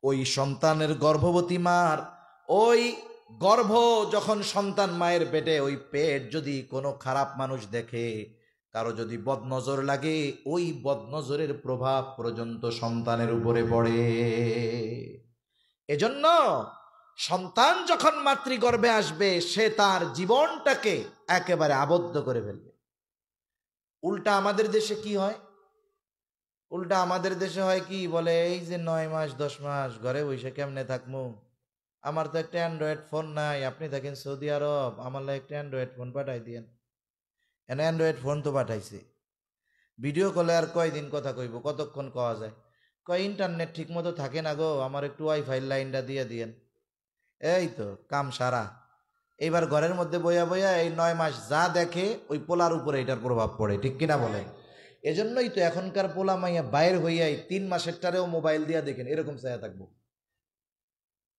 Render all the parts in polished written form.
ওই সন্তানের গর্ভবতী মার ওই গর্ভ যখন সন্তান মায়ের পেটে, ওই পেট যদি কোনো খারাপ মানুষ দেখে, কারো যদি বদনজর লাগে, ওই বদনজরের প্রভাব পর্যন্ত সন্তানের উপরে পড়ে। এজন্য সন্তান যখন মাতৃগর্ভে আসবে, সে তার জীবনটাকে একেবারে আবদ্ধ করে ফেলবে। উল্টা আমাদের দেশে কি হয়? উল্টা আমাদের দেশে হয় কি, বলে এই যে 9 মাস 10 মাস ঘরে বসে কেমনে থাকবো, আমার তো একটা অ্যান্ড্রয়েড ফোন নাই, আপনি থাকেন সৌদি আরব, আমার লাগে একটা অ্যান্ড্রয়েড ফোন পাঠাই দিয়েন। এনে অ্যান্ড্রয়েড ফোন তো পাঠাইছে, ভিডিও কলে আর কয়দিন কথা কইব, কতক্ষণ কওয়া যায়? কয় ইন্টারনেট ঠিক মতো থাকে না গো, আমার একটু ওয়াইফাই লাইনটা দিয়ে দিয়েন। এই তো কাম সারা। এইবার ঘরের মধ্যে বইয়া বইয়া এই 9 মাস যা দেখে, ওই পোলার উপরে এটার প্রভাব পড়ে, ঠিক কিনা বলে? এজন্যই তো এখনকার পোলা মাইয়া বাইর হইয়াই 3 মাসেরটারেও মোবাইল দিয়া দেখেন, এরকম চায়া থাকবো।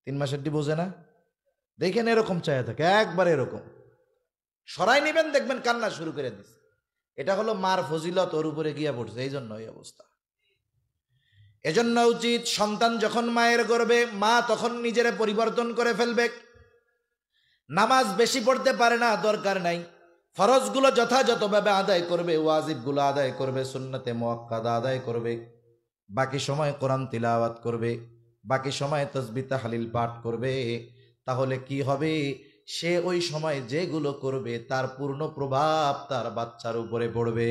3 মাসেরটি বোঝে না, দেখেন এরকম চায়া থাকে, একবার এরকম সরাই নিবেন, দেখবেন কান্না শুরু করে দিচ্ছে। এটা হলো মার ফজিলত ওর উপরে গিয়া পড়ছে, এই জন্য এই অবস্থা। এজন্য উচিত সন্তান যখন মায়ের গর্ভে, মা তখন নিজের পরিবর্তন করে ফেলবে। নামাজ বেশি পড়তে পারে না, দরকার নাই, ফরজগুলো যথাযথভাবে আদায় করবে, ওয়াজিবগুলো আদায় করবে, সুন্নতে মুআক্কাদা আদায় করবে, বাকি সময় কোরআন তিলাওয়াত করবে, বাকি সময় তাসবিহ তাহলিল পাঠ করবে। তাহলে কি হবে? সে ওই সময় যেগুলো করবে তার পূর্ণ প্রভাব তার বাচ্চার উপরে পড়বে।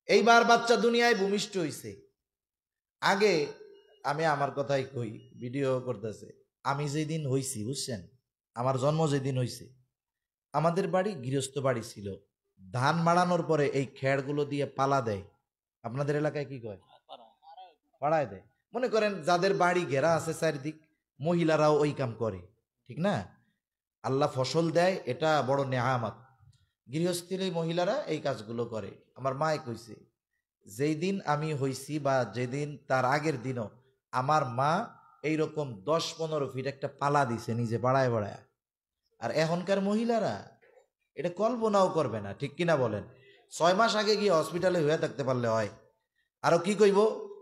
এইবার বাচ্চা দুনিয়ায় ভূমিষ্ঠ হইছে। আগে আমি আমার কথাই কই, ভিডিও করতেছে, আমি যেদিন হইছি, বুঝছেন, আমার জন্ম যেদিন হইছে, আমাদের বাড়ি গৃহস্থ বাড়ি ছিল। ধান মাড়ানোর পরে এই খেড়গুলো দিয়ে পালা দেয়। আপনাদের এলাকায় কি কয়? পাড়ায় দেয়। মনে করেন যাদের বাড়ি ঘেরা আছে চারিদিক, মহিলারাও ওই কাম করে, ঠিক না? আল্লাহ ফসল দেয়, এটা বড় নেয়ামত। গৃহস্থির মহিলারা এই কাজগুলো করে। আমার মায়ে কইছে, যেই দিন আমি হইছি বা যেদিন তার আগের দিনও আমার মা এইরকম 10-15 ফিট একটা পালা দিছে নিজে বাড়ায় বাড়ায়। আর এখনকার মহিলারা এটা কল্পনাও করবে না, ঠিক কিনা বলেন? 6 মাস আগে গিয়ে হসপিটালে হয়ে থাকতে পারলে হয়। আরো কি কইব,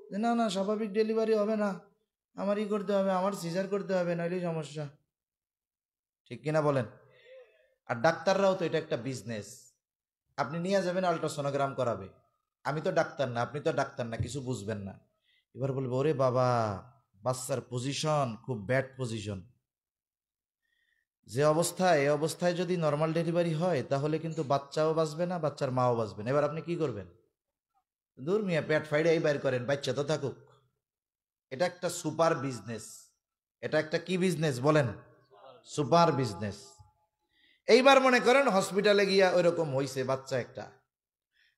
যে না না স্বাভাবিক ডেলিভারি হবে না, আমারই করতে হবে, আমার সিজার করতে হবে, নাইলে সমস্যা, ঠিক কিনা বলেন? আর ডাক্তাররাও তো এটা একটা বিজনেস। আপনি নিয়ে যাবেন আল্ট্রাসোনোগ্রাম করাবে, আমি তো ডাক্তার না, আপনি তো ডাক্তার না, কিছু বুঝবেন না। এবার বলবো, ওরে বাবা, বাচ্চার পজিশন খুব ব্যাড পজিশন, যে অবস্থায়, এই অবস্থায় যদি নর্মাল ডেলিভারি হয় তাহলে কিন্তু বাচ্চাও বাঁচবে না, বাচ্চার মাও বাঁচবে না। এবার আপনি কি করবেন? দূর মিয়া, পেট ফাইডাই বাইর করেন, বাচ্চা তো থাকুক। এটা একটা সুপার বিজনেস। এটা একটা কি বিজনেস বলেন? Super business. এইবার মনে করেন হসপিটালে গিয়া ওইরকম হইছে বাচ্চা একটা,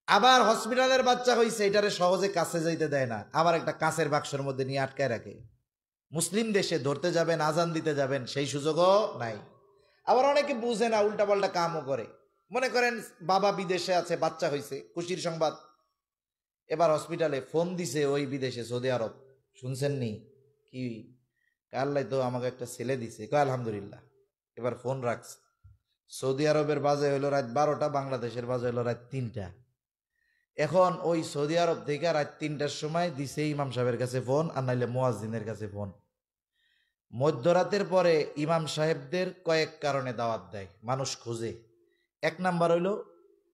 আবার হসপিটালের বাচ্চা হইছে, এটারে সহজে কাছে যাইতে দেয় না, আবার একটা কাঁচের বাক্সের মধ্যে নিয়ে আটকায় রাখে। মুসলিম দেশে ধরতে যাবেন, আজান দিতে যাবেন, সেই সুযোগও নাই। আবার অনেকে বুঝে না, উল্টাপাল্টা কামও করে। মনে করেন বাবা বিদেশে আছে, বাচ্চা হইছে, খুশির সংবাদ। এবার হসপিটালে ফোন দিছে ওই বিদেশে, সৌদি আরব, শুনছেন নি? কি আল্লাহ তো আমাকে একটা ছেলে দিছে, কয় আলহামদুলিল্লাহ। এবার ফোন রাখছে, সৌদি আরবের বাজে হইলো রাত 12টা, বাংলাদেশের বাজে হইলো রাত 3টা। এখন ওই সৌদি আরব থেকে রাত 3টার সময় দিছে ইমাম সাহেবের কাছে ফোন, আর নাইলে মুয়াজ্জিনের কাছে ফোন। মধ্যরাতের পরে ইমাম সাহেবদের কয়েক কারণে দাওয়াত দেয়, মানুষ খোঁজে। 1 নাম্বার হইল,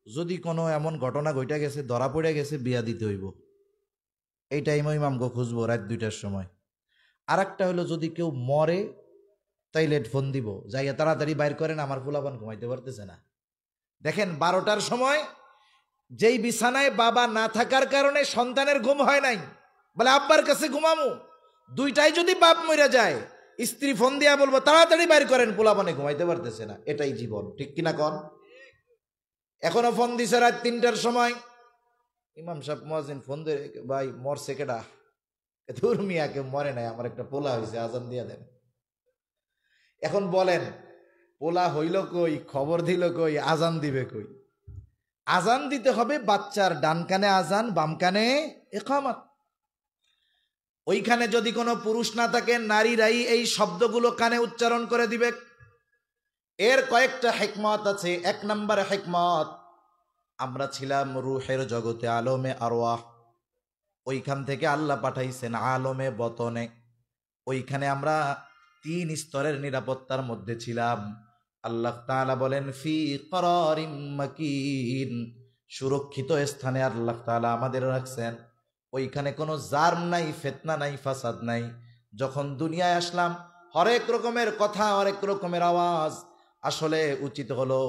যদি কোনো এমন ঘটনা ঘটে গেছে, ধরা পড়ে গেছে, বিয়া দিতে হইব, এই টাইমে ইমামকে খুঁজবো রাত 2টার সময়। আর একটা হলো, যদি কেউ মরে তাইলে ফোন দিব, যাইয়া তাড়াতাড়ি বাইর করেন, আমার ফুলাপান ঘুমাইতে পারতেছে না। দেখেন 12টার সময় যেই বিছানায় বাবা না থাকার কারণে সন্তানের ঘুম হয় নাই, বলে আব্বার কাছে ঘুমামু, 2টায় যদি বাপ মরে যায়, স্ত্রী ফোন দিয়া বলবো তাড়াতাড়ি বাইর করেন, পোলাপানে ঘুমাইতে পারতেছে না। এটাই জীবন, ঠিক কিনা কন? এখনো ফোন দিছে রাত 3টার সময়, ইমাম সাহেব মুয়াজ্জিন ফোন দিয়ে, ভাই মরছে কেডা? ধুর মিয়া, কেউ মরে নাই, আমার একটা পোলা হয়েছে, আজান দিয়া দেন। এখন বলেন, পোলা হইল কই, খবর দিল কই, আজান দিবে কই? আজান দিতে হবে, বাচ্চার ডান কানে আজান, বাম কানে ইকামত। ওইখানে যদি কোনো পুরুষ না থাকে, নারীরাই এই শব্দগুলো কানে উচ্চারণ করে দিবে। এর কয়েকটা হিকমত আছে। 1 নম্বর হিকমত, আমরা ছিলাম রূহের জগতে, আলমে আরওয়াহ। ওইখান থেকে আল্লাহ পাঠাইছেন আলমে বতনে। ওইখানে আমরা 3 স্তরের নিরাপত্তার মধ্যে ছিলাম। আল্লাহ তাআলা বলেন ফি করারিম মাকিন, সুরক্ষিত স্থানে আল্লাহ তাআলা আমাদের রাখছেন। ওইখানে কোনো জার্ম নাই, ফিতনা নাই, ফাসাদ নাই। যখন দুনিয়ায় আসলাম হরেক রকমের কথা, হরেক রকমের আওয়াজ। আসলে উচিত হলো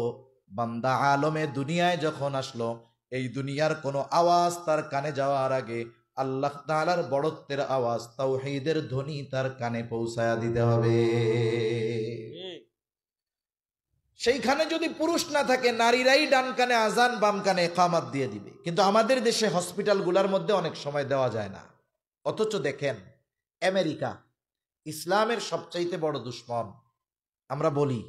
বান্দা আলমে দুনিয়ায় যখন আসলো, এই দুনিয়ার কোনো আওয়াজ তার কানে যাওয়ার আগে আল্লাহ তাআলার বড়ত্বের আওয়াজ, তাওহীদের ধ্বনি তার কানে পৌঁছায়া দিতে হবে। সেইখানে যদি পুরুষ না থাকে, নারীরাই ডান কানে আজান, বাম কানে ইকামত দিয়ে দিবে। কিন্তু আমাদের দেশে হসপিটালগুলোর মধ্যে অনেক সময় দেওয়া যায় না। অথচ দেখেন আমেরিকা ইসলামের সবচাইতে বড় দুশ্মন। আমরা বলি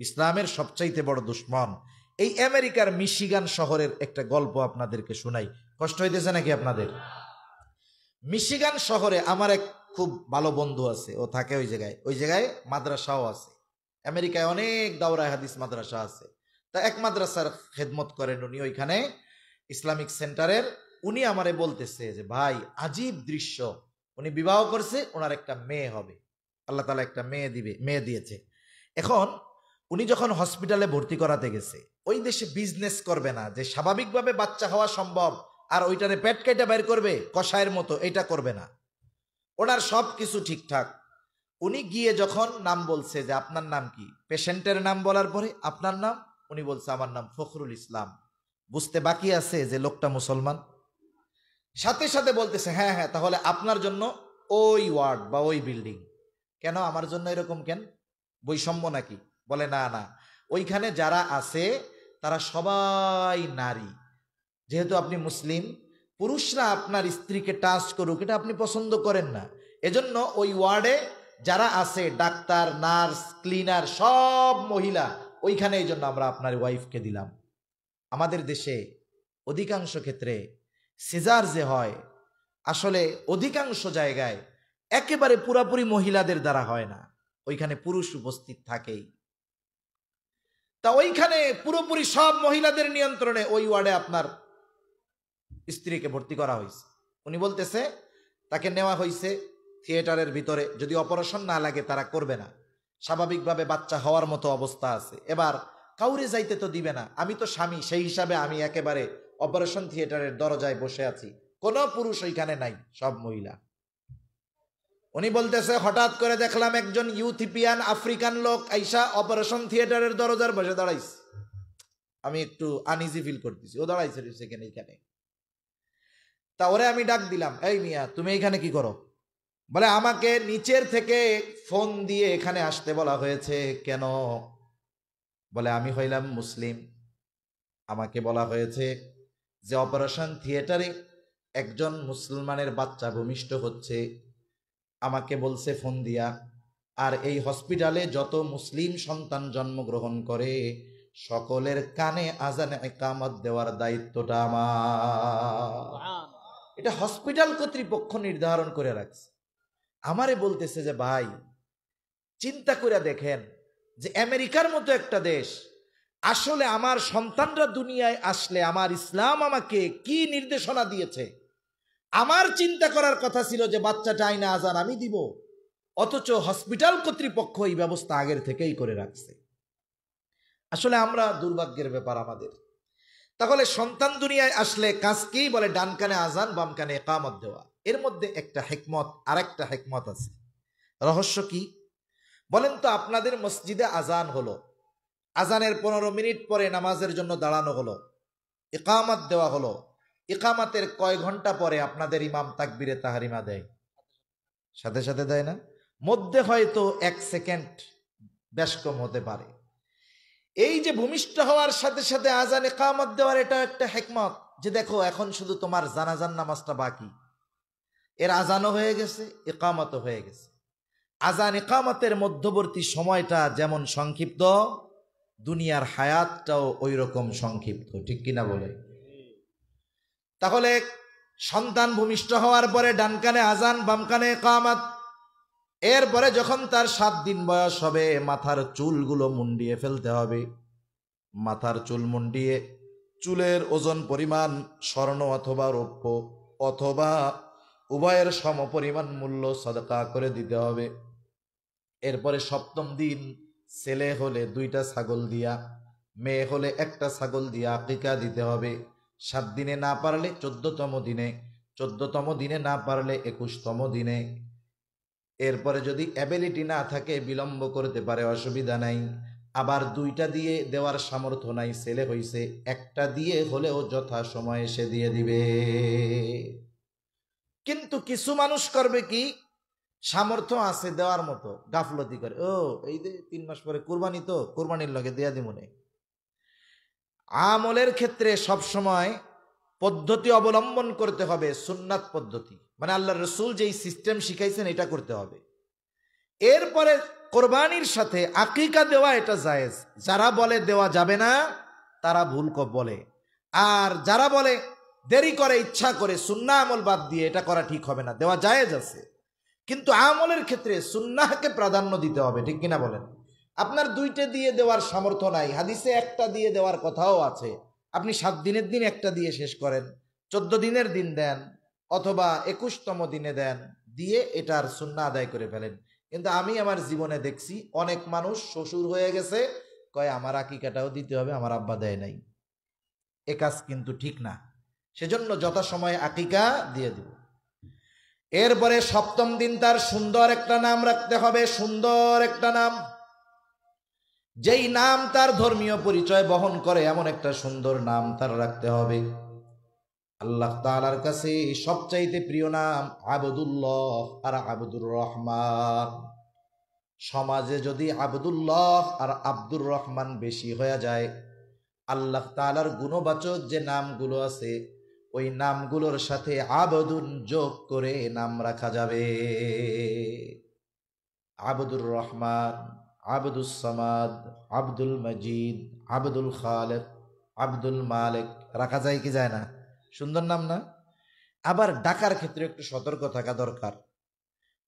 ইসলামের সবচাইতে বড় দুশ্মন। এই আমেরিকার মিশিগান শহরের একটা গল্প আপনাদেরকে শোনাই। কষ্ট হইতেছে নাকি আপনাদের? মিশিগান শহরে আমার এক খুব ভালো বন্ধু আছে, ও থাকে ওই জায়গায় মাদ্রাসাও আছে। আমেরিকায় অনেক দাওরায়ে হাদিস মাদ্রাসা আছে। তা এক মাদ্রাসার খেদমত করেন উনি, ওইখানে ইসলামিক সেন্টারের। উনি আমারে বলতেছে যে ভাই আজীব দৃশ্য, উনি বিবাহ করছে, ওনার একটা মেয়ে হবে, আল্লাহ তাআলা একটা মেয়ে দিয়েছে। এখন উনি যখন হসপিটালে ভর্তি করাতে গেছে, ওই দেশে বিজনেস করবে না যে স্বাভাবিকভাবে বাচ্চা হওয়া সম্ভব আর ওইটারে পেট কেটে বের করবে কষায়ের মতো, এটা করবে না। ওনার সব কিছু ঠিকঠাক। উনি গিয়ে যখন নাম বলছে যে আপনার নাম কি, পেশেন্টের নাম বলার পরে আপনার নাম, উনি বলছে আমার নাম ফখরুল ইসলাম। বুঝতে বাকি আছে যে লোকটা মুসলমান। সাথে সাথে বলতেছে হ্যাঁ হ্যাঁ, তাহলে আপনার জন্য ওই ওয়ার্ড বা ওই বিল্ডিং। কেন আমার জন্য এরকম কেন? বৈষম্য নাকি? বলে না না, ওইখানে যারা আছে তারা সবাই নারী। যেহেতু আপনি মুসলিম, পুরুষরা আপনার স্ত্রীকে টাচ করুক এটা আপনি পছন্দ করেন না। এজন্য ওই ওয়ার্ডে যারা আছে ডাক্তার, নার্স, ক্লিনার সব মহিলা ওইখানে, এই জন্য আমরা আপনার ওয়াইফকে দিলাম। আমাদের দেশে অধিকাংশ ক্ষেত্রে সিজার যে হয়, আসলে অধিকাংশ জায়গায় একেবারে পুরাপুরি মহিলাদের দ্বারা হয় না, ওইখানে পুরুষ উপস্থিত থাকেই। তা ওইখানে পুরোপুরি সব মহিলাদের নিয়ন্ত্রণে ওই ওয়ার্ডে আপনার স্ত্রীকে ভর্তি করা হয়েছে। উনি বলতেছে তাকে নেওয়া হয়েছে থিয়েটারের ভিতরে, যদি অপারেশন না লাগে তারা করবে না, স্বাভাবিকভাবে বাচ্চা হওয়ার মতো অবস্থা আছে। এবার কাউরে যাইতে তো দিবে না, আমি তো স্বামী, সেই হিসাবে আমি একেবারে অপারেশন থিয়েটারের দরজায় বসে আছি, কোনো পুরুষ ওইখানে নাই, সব মহিলা। উনি বলতেছে হঠাৎ করে দেখলাম একজন ইউথিপিয়ান আফ্রিকান লোক আইসা অপারেশন থিয়েটারের দরজার বসে দাঁড়াইছে। আমি একটু আনইজি ফিল করতেছি, ও দাঁড়াইছে এইখানে। তা ওরে আমি ডাক দিলাম, এই মিয়া তুমি এইখানে কি করো? বলে আমাকে নিচের থেকে ফোন দিয়ে এখানে আসতে বলা হয়েছে। কেন? বলে আমি হইলাম মুসলিম, আমাকে বলা হয়েছে যে অপারেশন থিয়েটারে একজন মুসলমানের বাচ্চা ভূমিষ্ঠ হচ্ছে, আমাকে বলছে ফোন দিয়া। আর এই হসপিটালে যত মুসলিম সন্তান জন্মগ্রহণ করে সকলের কানে আজান ইকামত দেওয়ার দায়িত্বটা আমার। এটা হসপিটাল কর্তৃপক্ষ নির্ধারণ করে রাখছে। আমারে বলতেছে যে ভাই চিন্তা করে দেখেন যে আমেরিকার মতো একটা দেশ, আসলে আমার সন্তানরা দুনিয়ায় আসলে আমার ইসলাম আমাকে কি নির্দেশনা দিয়েছে। আমার চিন্তা করার কথা ছিল যে বাচ্চাটা আইনা আজান আমি দিব, অথচ হসপিটাল কর্তৃপক্ষ এই ব্যবস্থা আগের থেকেই করে রাখছে। আসলে আমরা দুর্ভাগ্যের ব্যাপার আমাদের। তাহলে সন্তান দুনিয়ায় আসলে কাজ কি? বলে ডান কানে আজান, বাম কানে ইকামত দেওয়া। এর মধ্যে একটা হিকমত, আরেকটা হিকমত আছে। রহস্য কি বলেন তো? আপনাদের মসজিদে আজান হলো, আজানের 15 মিনিট পরে নামাজের জন্য দাঁড়ানো হলো, ইকামত দেওয়া হলো। ইকামতের কয় ঘন্টা পরে আপনাদের ইমাম তাকবীরে তাহরিমা দেয়? সাথে সাথে দেয় না? মধ্যে হয়তো 1 সেকেন্ড বেশ কম হতে পারে। এই যে ভূমিষ্ঠ হওয়ার সাথে সাথে আজান ইকামত দেওয়ার, এটা একটা হিকমত যে দেখো এখন শুধু তোমার জানাজার নামাজটা বাকি, এর আজানও হয়ে গেছে, ইকামতও হয়ে গেছে। আজান ইকামতের মধ্যবর্তী সময়টা যেমন সংক্ষিপ্ত, দুনিয়ার হায়াতটাও ওই রকম সংক্ষিপ্ত, ঠিক কিনা বলে? তাহলে সন্তান ভূমিষ্ঠ হওয়ার পরে ডান কানে আজান, বাম কানে ইকামত। এরপরে যখন তার 7 দিন বয়স হবে, মাথার চুলগুলো মুন্ডিয়ে ফেলতে হবে। মাথার চুল মুন্ডিয়ে চুলের ওজন পরিমাণ স্বর্ণ অথবা রৌপ্য অথবা উভয়ের সমপরিমাণ মূল্য সদকা করে দিতে হবে। এরপরে 7ম দিন ছেলে হলে 2টা ছাগল দিয়া, মেয়ে হলে 1টা ছাগল দিয়া আকিকা দিতে হবে। 7 দিনে না পারলে 14তম দিনে, 14তম দিনে না পারলে 21তম দিনে। এরপরে যদি অ্যাবিলিটি না থাকে বিলম্ব করতে পারে, অসুবিধা নাই। আবার 2টা দিয়ে দেওয়ার সামর্থ্য নাই, ছেলে হইছে, 1টা দিয়ে হলেও যথা সময়ে সে দিয়ে দিবে। কিন্তু কিছু মানুষ করবে কি, সামর্থ্য আছে দেওয়ার মতো, গাফলতি করে, ও এই যে 3 মাস পরে কুরবানি, তো কুরবানির লগে দেয়া দিমনে। আমলের ক্ষেত্রে সব সময় পদ্ধতি অবলম্বন করতে হবে, সুন্নাত পদ্ধতি, মানে আল্লাহর রাসূল যেই সিস্টেম শিখাইছেন এটা করতে হবে। এরপরে কোরবানির সাথে আকিকা দেওয়া এটা জায়েজ। যারা বলে দেওয়া যাবে না তারা ভুল বলে, আর যারা বলে দেরি করে ইচ্ছা করে সুন্নাহ আমল বাদ দিয়ে এটা করা ঠিক হবে না, দেওয়া জায়েজ আছে। কিন্তু আমলের ক্ষেত্রে সুন্নাহকে প্রাধান্য দিতে হবে, ঠিক কিনা বলেন? আপনার 2টা দিয়ে দেওয়ার সামর্থ্য নাই, হাদিসে 1টা দিয়ে দেওয়ার কথাও আছে, আপনি 7 দিনের দিন 1টা দিয়ে শেষ করেন, 14 দিনের দিন দেন, অথবা 21তম দিনে দেন, দিয়ে এটার সুন্নাহ আদায় করে ফেলেন। কিন্তু আমি আমার জীবনে দেখছি অনেক মানুষ শ্বশুর হয়ে গেছে, কয় আমার আকিকাটাও দিতে হবে, আমার আব্বা দেয় নাই। এ কাজ কিন্তু ঠিক না, সেজন্য যথাসময়ে আকিকা দিয়ে দিব। এরপরে 7ম দিন তার সুন্দর একটা নাম রাখতে হবে, সুন্দর একটা নাম, যেই নাম তার ধর্মীয় পরিচয় বহন করে, এমন একটা সুন্দর নাম তার রাখতে হবে। আল্লাহ তাআলার কাছে সবচাইতে প্রিয় নাম আবদুল্লাহ আর আবদুর রহমান। সমাজে যদি আবদুল্লাহ আর আব্দুর রহমান বেশি হয়ে যায়, আল্লাহ তাআলার গুণবাচক যে নামগুলো আছে ওই নামগুলোর সাথে আবদুন যোগ করে নাম রাখা যাবে। আবদুর রহমান, আবদুস সামাদ, আব্দুল মজিদ, আব্দুল খালেক, আব্দুল মালিক রাখা যায় কি যায় না? সুন্দর নাম না? আবার ডাকার ক্ষেত্রে একটু সতর্ক থাকা দরকার।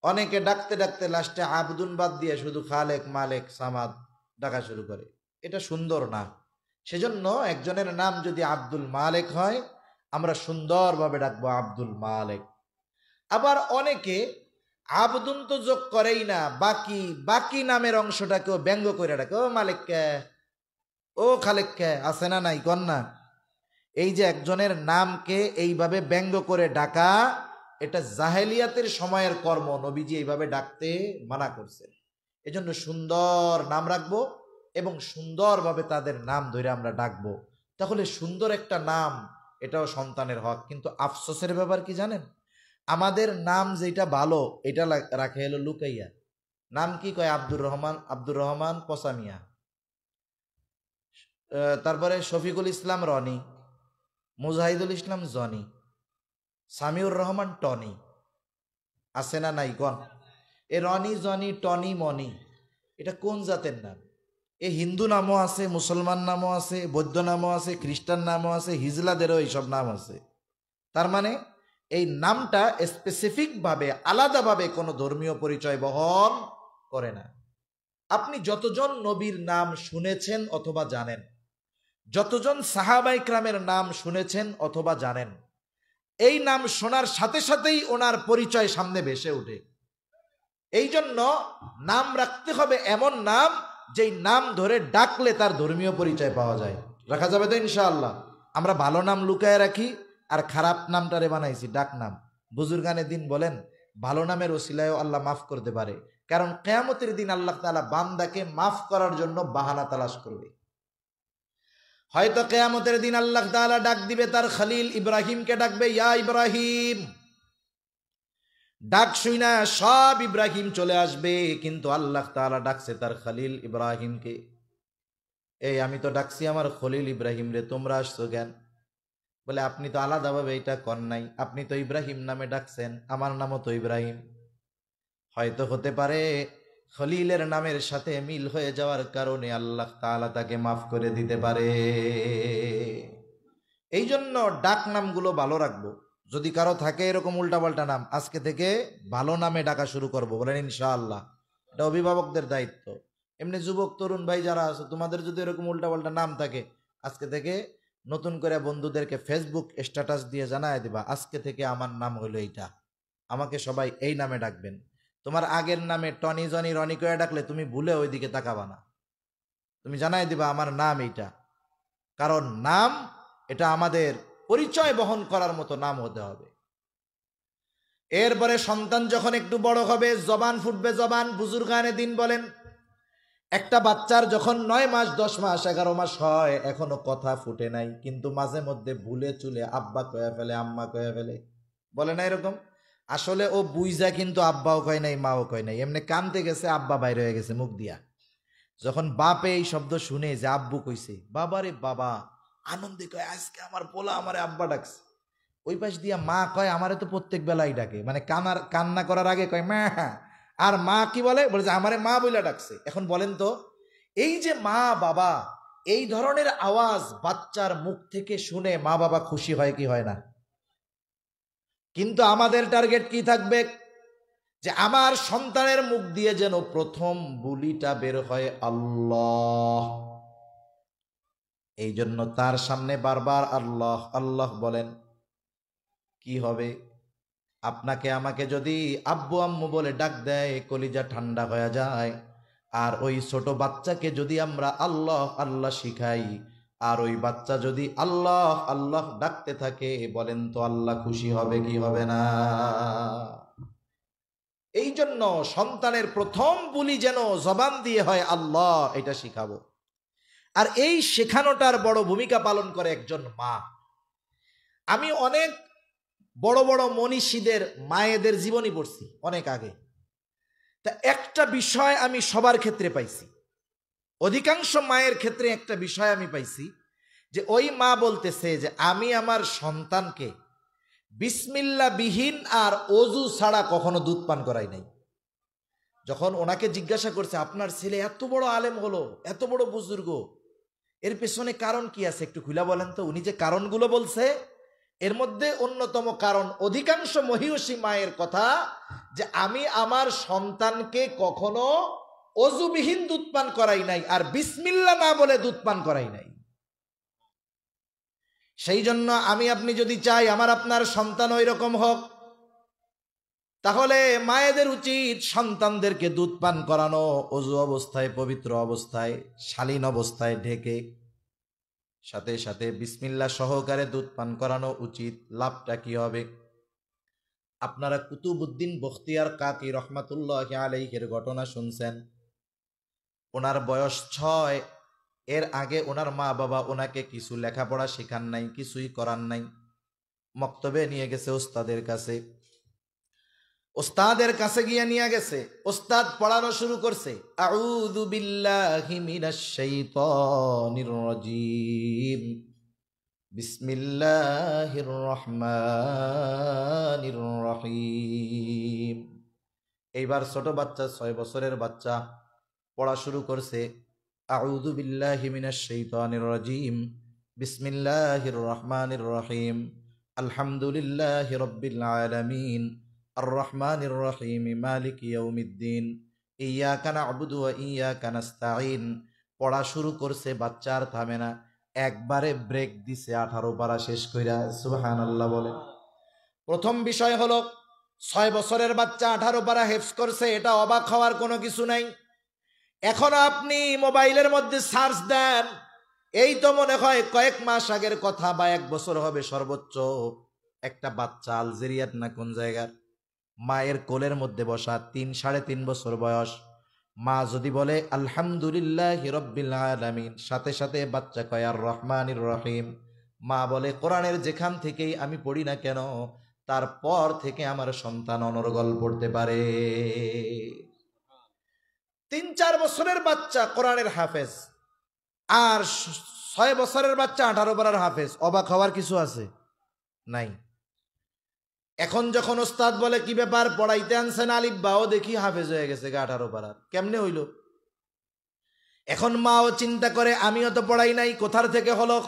অনেকে ডাকতে ডাকতে লাস্টে আবদুন বাদ দিয়ে শুধু খালেক, মালিক, সামাদ ডাকা শুরু করে, এটা সুন্দর না। সেজন্য একজনের নাম যদি আব্দুল মালিক হয়, আমরা সুন্দরভাবে ডাকবো আব্দুল মালিক। আবার অনেকে আবদুন তো যোগ করেই না, বাকি বাকি নামের অংশটাকেও ব্যঙ্গ করে ডাকে, ও মালিক কে, ও খালেক কে, আছে না নাই কন্যা? এই যে একজনের নামকে এইভাবে ব্যঙ্গ করে ডাকা, এটা জাহেলিয়াতের সময়ের কর্ম, নবীজি এইভাবে ডাকতে মানা করছেন। এজন্য সুন্দর নাম রাখবো এবং সুন্দরভাবে তাদের নাম ধরে আমরা ডাকবো, তাহলে সুন্দর একটা নাম, এটাও সন্তানের হক। কিন্তু আফসোসের ব্যাপার কি জানেন, আমাদের নাম যেটা ভালো এটা রাখে হলো লুকাইয়া। নাম কি কয়? আব্দুর রহমান, আব্দুর রহমান পসামিয়া, তারপরে শফিকুল ইসলাম রনি, মুজাহিদুল ইসলাম জনি, সামিউর রহমান টনি, আছে না নাই গন? এ রনি, জনি, টনি, মনি, এটা কোন জাতের নাম? এ হিন্দু নামও আছে, মুসলমান নামও আছে, বৌদ্ধ নামও আছে, খ্রিস্টান নামও আছে, হিজলাদেরও এইসব নাম আছে। তার মানে এই নামটা স্পেসিফিকভাবে আলাদাভাবে কোনো ধর্মীয় পরিচয় বহন করে না। আপনি যতজন নবীর নাম শুনেছেন অথবা জানেন, যতজন সাহাবায়ে কেরামের নাম শুনেছেন অথবা জানেন, এই নাম শোনার সাথে সাথেই ওনার পরিচয় সামনে ভেসে ওঠে। এই জন্য নাম রাখতে হবে এমন নাম যেই নাম ধরে ডাকলে তার ধর্মীয় পরিচয় পাওয়া যায়। রাখা যাবে তো ইনশাআল্লাহ? আমরা ভালো নাম লুকায় রাখি আর খারাপ নামটারে বানাইছি ডাক নাম। বুজুর্গানে দিন বলেন, ভালো নামের ওসিলায়ও আল্লাহ মাফ করতে পারে, কারণ কিয়ামতের দিন আল্লাহ তাআলা বান্দাকে মাফ করার জন্য বাহানা তালাশ করবে। হয়তো কিয়ামতের দিন আল্লাহ তাআলা ডাক দিবে তার খলিল ইব্রাহিমকে, ডাকবে ইয়া ইব্রাহিম, ডাক শুই না সব ইব্রাহিম চলে আসবে, কিন্তু আল্লাহ তাআলা ডাকছে তার খলিল ইব্রাহিমকে। এই আমি তো ডাকছি আমার খলিল ইব্রাহিম রে, তোমরা আসছো কেন? বলে আপনি তো আলাদাভাবে এটা কর নাই, আপনি তো ইব্রাহিম নামে ডাকছেন, আমার নামও তো ইব্রাহিম। হয়তো হতে পারে খলিলের নামের সাথে মিল হয়ে যাওয়ার কারণে আল্লাহ তাআলা তাকে মাফ করে দিতে পারে। এই জন্য ডাক নামগুলো ভালো রাখবো। যদি কারো থাকে এরকম উল্টাপাল্টা নাম, আজকে থেকে ভালো নামে ডাকা শুরু করবো, বলেন ইনশাআল্লাহ। এটা অভিভাবকদের দায়িত্ব। এমনি যুবক তরুণ ভাই যারা আছে, তোমাদের যদি এরকম উল্টাপাল্টা নাম থাকে, আজকে থেকে নতুন করে বন্ধুদেরকে ফেসবুক স্ট্যাটাস দিয়ে জানায় দিবা, আজকে থেকে আমার নাম হলো এইটা। আমাকে সবাই এই নামে ডাকবেন। তোমার আগের নামে টনি জনি রনি করে ডাকলে তুমি ভুলে ওইদিকে তাকাবা না, তুমি জানাই দিবা আমার নাম এইটা। কারণ নাম এটা আমাদের পরিচয় বহন করার মতো নাম হতে হবে। এরপরে সন্তান যখন একটু বড় হবে, জবান ফুটবে, জবান বুজুর্গানে দিন বলেন, একটা বাচ্চার যখন 9 মাস 10 মাস 11 মাস হয়, এখনো কথা ফুটে নাই, কিন্তু মাঝে মধ্যে ভুলে চুলে আব্বা কয়ে ফেলে, আম্মা কয়ে ফেলে, বলে না এরকম? আসলে ও বুইজা কিন্তু আব্বাও কয় নাই, মাও কয় নাই, এমনি কানতে গেছে, আব্বা বাইরে হয়ে গেছে মুখ দিয়া। যখন বাপে এই শব্দ শুনে যে আব্বু কইছে, বাবারে বাবা আনন্দে কয় আজকে আমার পোলা আমারে আব্বা ডাকছে। ওই পাশ দিয়া মা কয় আমারে তো প্রত্যেক বেলায় ডাকে, মানে কান্না করার আগে কয় মা, আর মা কি বলে, বলে যে আমারে মা বইলা ডাকছে। এখন বলেন তো, এই যে মা বাবা, এই ধরনের আওয়াজ বাচ্চার মুখ থেকে শুনে মা বাবা খুশি হয় কি হয় না? কিন্তু আমাদের টার্গেট কি থাকবে? যে আমার সন্তানের মুখ দিয়ে যেন প্রথম বুলিটা বের হয় আল্লাহ। এই জন্য তার সামনে বারবার আল্লাহ আল্লাহ বলেন। কি হবে? আপনাকে আমাকে যদি আব্বু আম্মু বলে ডাক দেয়, কলিজা ঠান্ডা হয়ে যায়। আর ওই ছোট বাচ্চাকে যদি আমরা আল্লাহ আল্লাহ শিখাই, আর ওই বাচ্চা যদি আল্লাহ আল্লাহ ডাকতে থাকে, বলেন তো আল্লাহ খুশি হবে কি হবে না? এই জন্য সন্তানের প্রথম বুলি যেন জবান দিয়ে হয় আল্লাহ, এটা শিখাবো। আর এই শেখানোটার বড় ভূমিকা পালন করে একজন মা। আমি অনেক বড় বড় মনীষীদের মায়েদের জীবনী পড়ছি অনেক আগে। তা একটা বিষয় আমি সবার ক্ষেত্রে পাইছি, অধিকাংশ মায়ের ক্ষেত্রে একটা বিষয় আমি পাইছি, যে ওই মা বলতেছে যে আমি আমার সন্তানকে বিসমিল্লাহ বিহীন আর অজু ছাড়া কখনো দুধ পান করাই নাই। যখন ওনাকে জিজ্ঞাসা করছে আপনার ছেলে এত বড় আলেম হলো, এত বড় বুজুর্গ, এর পেছনে কারণ কি আছে একটু খুলে বলেন তো। উনি যে কারণগুলো বলছে, এর মধ্যে অন্যতম কারণ অধিকাংশ মহিষী মায়ের কথা, যে আমি আমার সন্তানকে কখনো অজুবিহীন দুধ পান করাই নাই, আর বিসমিল্লাহ না বলে দুধ পান করাই নাই। সেই জন্য আমি আপনি যদি চাই আমার আপনার সন্তান ওই রকম হোক, তাহলে মায়েদের উচিত সন্তানদেরকে দুধ পান করানো অজু অবস্থায়, পবিত্র অবস্থায়, শালীন অবস্থায় ঢেকে, সাথে সাথে বিসমিল্লাহ সহকারে দুধ পান করানো উচিত। লাভটা কি হবে? আপনারা কুতুবউদ্দিন বখতিয়ার কাকি রহমাতুল্লাহ আলাইহির ঘটনা শুনছেন। ওনার বয়স 6, এর আগে ওনার মা বাবা ওনাকে কিছু লেখাপড়া শেখান নাই, কিছুই করান নাই। মক্তবে নিয়ে গেছে ওস্তাদের কাছে, ওস্তাদের কাছে গিয়ে নিয়ে গেছে, ওস্তাদ পড়ানো শুরু করছে, আউযু বিল্লাহি মিনাশ শাইতানির রাজীম, বিসমিল্লাহির রহমানির রহিম। এইবার ছোট বাচ্চা, 6 বছরের বাচ্চা পড়া শুরু করছে, আউযু বিল্লাহি মিনাশ শাইতানির রাজীম, বিসমিল্লাহির রহমানির রহিম, আলহামদুলিল্লাহি রাব্বিল আলামিন, আর রহমানির রহিম, মালিকি ইয়াউমিদ্দিন, ইয়্যাকা না'বুদু ওয়া ইয়্যাকা নাস্তাঈন। পড়া শুরু করছে, বাচ্চা আর থামে না, একবারে ব্রেক দিছে 18 পারা শেষ কইরা। সুবহানাল্লাহ বলেন। প্রথম বিষয় হলো 6 বছরের বাচ্চা 18 পারা হেফজ করছে, এটা অবাক হওয়ার কোনো কিছু নাই। এখন আপনি মোবাইলের মধ্যে সার্চ দেন, এই তো মনে হয় কয়েক মাস আগের কথা বা 1 বছর হবে সর্বোচ্চ, একটা বাচ্চা আলজেরিয়ার না কোন জায়গার, মায়ের কোলের মধ্যে বসা, 3-3.5 বছর বয়স। মা যদি বলে আলহামদুলিল্লাহি রাব্বিল আলামিন, সাথে সাথে বাচ্চা কয় আর রহমানির রহিম। মা বলে কোরআনের যেখান থেকেই আমি পড়ি না কেন, তারপর থেকে আমার সন্তান অনর্গল পড়তে পারে। 3-4 বছরের বাচ্চা কোরআনের হাফেজ, আর 6 বছরের বাচ্চা 18 পারার হাফেজ। অবাক হওয়ার কিছু আছে? নাই। এখন যখন ওস্তাদ বলে কি ব্যাপার, পড়াইতে আনছেন আলিফ বাও, দেখি হাফেজ হয়ে গেছে 18 পারার, কেমনে হইল? এখন মাও চিন্তা করে আমিও তো পড়াই নাই, কোথার থেকে হলো?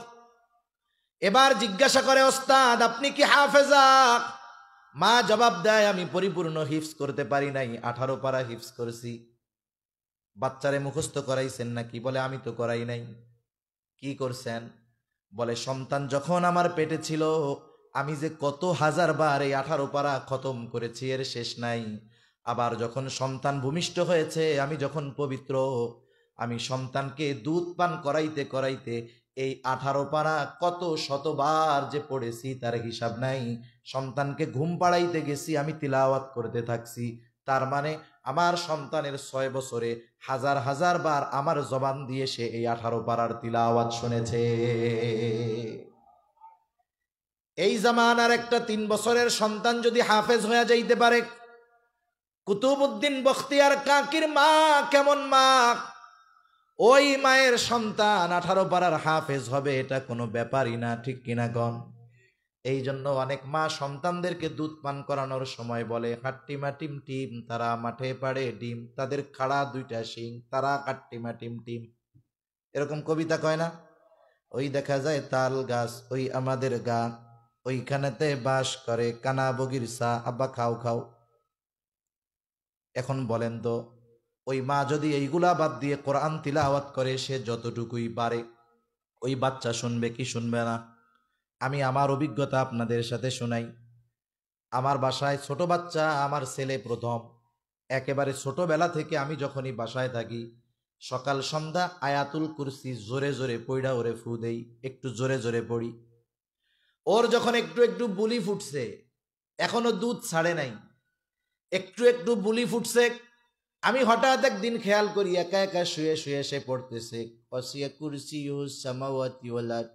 এবার জিজ্ঞাসা করে ওস্তাদ আপনি কি হাফেজা? মা জবাব দেয় আমি পরিপূর্ণ হিফজ করতে পারি নাই, 18 পারা হিফজ করেছি। বাচ্চারে মুখস্থ করাইছেন নাকি? বলে আমি তো করাই নাই। কি করছেন? বলে সন্তান যখন আমার পেটে ছিল আমি যে কত হাজার বার এই 18 পারা খতম করেছি এর শেষ নাই। আবার যখন সন্তান ভূমিষ্ঠ হয়েছে, আমি যখন পবিত্র, আমি সন্তানকে দুধ পান করাইতে করাইতে এই 18 পারা কত শতবার যে পড়েছি তার হিসাব নাই। সন্তানকে ঘুম পাড়াইতে গেছি, আমি তিলাওয়াত করতে থাকছি। তার মানে আমার সন্তানের 6 বছরে হাজার হাজার বার আমার জবান দিয়ে সে এই 18 পারার তিলাওয়াত শুনেছে। এই জামানার একটা 3 বছরের সন্তান যদি হাফেজ হয়ে যাইতে পারে, কুতুবউদ্দিন বখতিয়ার কাকির মা কেমন মা, ওই মায়ের সন্তান 18 পারার হাফেজ হবে, এটা কোনো ব্যাপারই না, ঠিক কিনা গণ? এই জন্য অনেক মা সন্তানদেরকে দুধ পান করানোর সময় বলে, হাট্টিমা টিম টিম তারা মাঠে পাড়ে ডিম, তাদের খাড়া 2টা শিং, তারা হাট্টিমা টিম টিম, এরকম কবিতা কয় না? ওই দেখা যায় তাল গাছ, ওই আমাদের গা, ওইখানেতে বাস করে কানা বগির সা, আব্বা খাও খাও। এখন বলেন তো, ওই মা যদি এইগুলা বাদ দিয়ে কোরআন তিলাওয়াত করে, সে যতটুকুই পারে, ওই বাচ্চা শুনবে কি শুনবে না? আমি আমার অভিজ্ঞতা আপনাদের সাথে শোনাই। আমার বাসায় ছোট বাচ্চা, আমার ছেলে প্রথম, একেবারে ছোটবেলা থেকে আমি যখনই বাসায় থাকি, সকাল সন্ধ্যা আয়াতুল কুরসি জোরে জোরে পড়া ওরে ফু দেই, একটু জোরে জোরে পড়ি। ওর যখন একটু একটু বুলি ফুটছে, এখনো দুধ ছাড়ে নাই, একটু একটু বুলি ফুটছে, আমি হঠাৎ একদিন খেয়াল করি একা একা শুয়ে শুয়ে সে পড়তেছে ওয়াসিয়া কুরসিয়ুস সামাওয়াতি ওয়াল আরদ।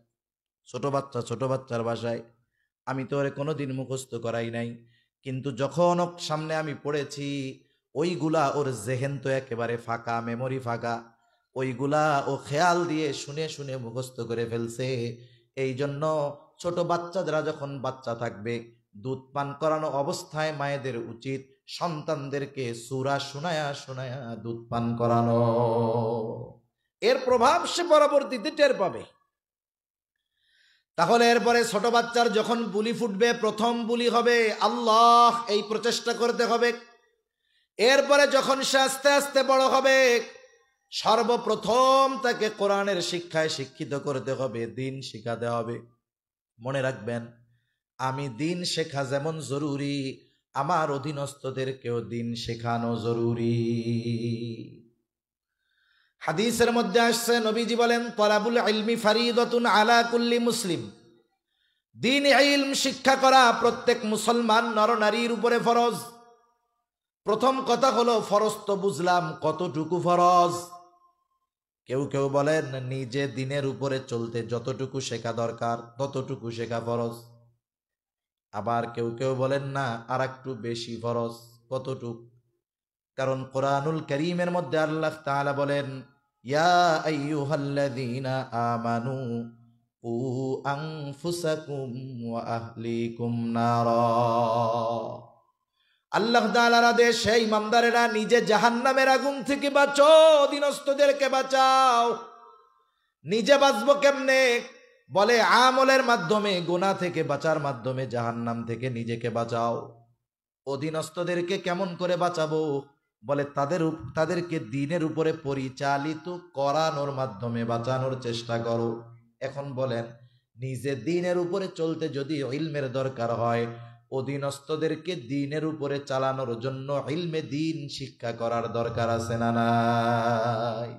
ছোট বাচ্চার বাসায়, আমি তো ওরে কোনোদিন মুখস্থ করাই নাই, কিন্তু যখন ওর সামনে আমি পড়েছি, ওইগুলা ওর জেহেন তো একেবারে ফাঁকা, মেমোরি ফাঁকা, ওইগুলা ও খেয়াল দিয়ে শুনে শুনে মুখস্থ করে ফেলছে। এই জন্য ছোট বাচ্চারা যখন বাচ্চা থাকবে, দুধ পান করানো অবস্থায় মায়েদের উচিত সন্তানদেরকে সূরা শোনায়া শোনায়া দুধ পান করানো। এর প্রভাব সে পরবর্তীতে টের পাবে। তাহলে এরপরে ছোট বাচ্চার যখন বুলি ফুটবে, প্রথম বুলি হবে আল্লাহ, এই প্রচেষ্টা করতে হবে। এরপরে যখন সে আস্তে আস্তে বড় হবে, সর্বপ্রথম তাকে কোরআনের শিক্ষায় শিক্ষিত করতে হবে, দিন শিখাতে হবে। মনে রাখবেন, আমি দিন শেখা যেমন জরুরি, আমার অধীনস্থদেরকেও দিন শেখানো জরুরি। হাদিসের মধ্যে আসছে, নবীজি বলেন, তলাবুল ইলমি ফারিদাতুন আলা কুল্লি মুসলিম। দিন ইলম শিক্ষা করা প্রত্যেক মুসলমান নরনারীর উপরে ফরজ। প্রথম কথা হলো, ফরজ তো বুঝলাম, কতটুকু ফরজ? কেউ কেউ বলেন নিজে দিনের উপরে চলতে যতটুকু শেখা দরকার ততটুকু শেখা ফরজ। আবার কেউ কেউ বলেন না, আর একটু বেশি ফরজ। কতটুক? কারণ কোরআনুল কারীমের মধ্যে আল্লাহ তাআলা বলেন, ইয়া আইয়ুহাল্লাযীনা আমানু কু আনফুসাকুম ওয়া আহলিকুম নারা। আল্লাহ তাআলার আদেশ, সেই ইমানদারেরা নিজে জাহান্নামের আগুন থেকে বাঁচো, অধীনস্থদেরকে বাঁচাও। নিজে বাঁচবো কেমনে? বলে আমলের মাধ্যমে, গুনাহ থেকে বাঁচার মাধ্যমে জাহান্নাম থেকে নিজেকে বাঁচাও। অধীনস্থদেরকে কেমন করে বাঁচাবো? বলে তাদেরকে দ্বীনের উপরে পরিচালিত করানোর মাধ্যমে বাঁচানোর চেষ্টা করো। এখন বলেন, নিজে দ্বীনের উপরে চলতে যদি ইলমের দরকার হয়, অধীনস্থদেরকে দ্বীনের উপরে চালানোর জন্য ইলমে দ্বীন শিক্ষা করার দরকার আছে না নাই?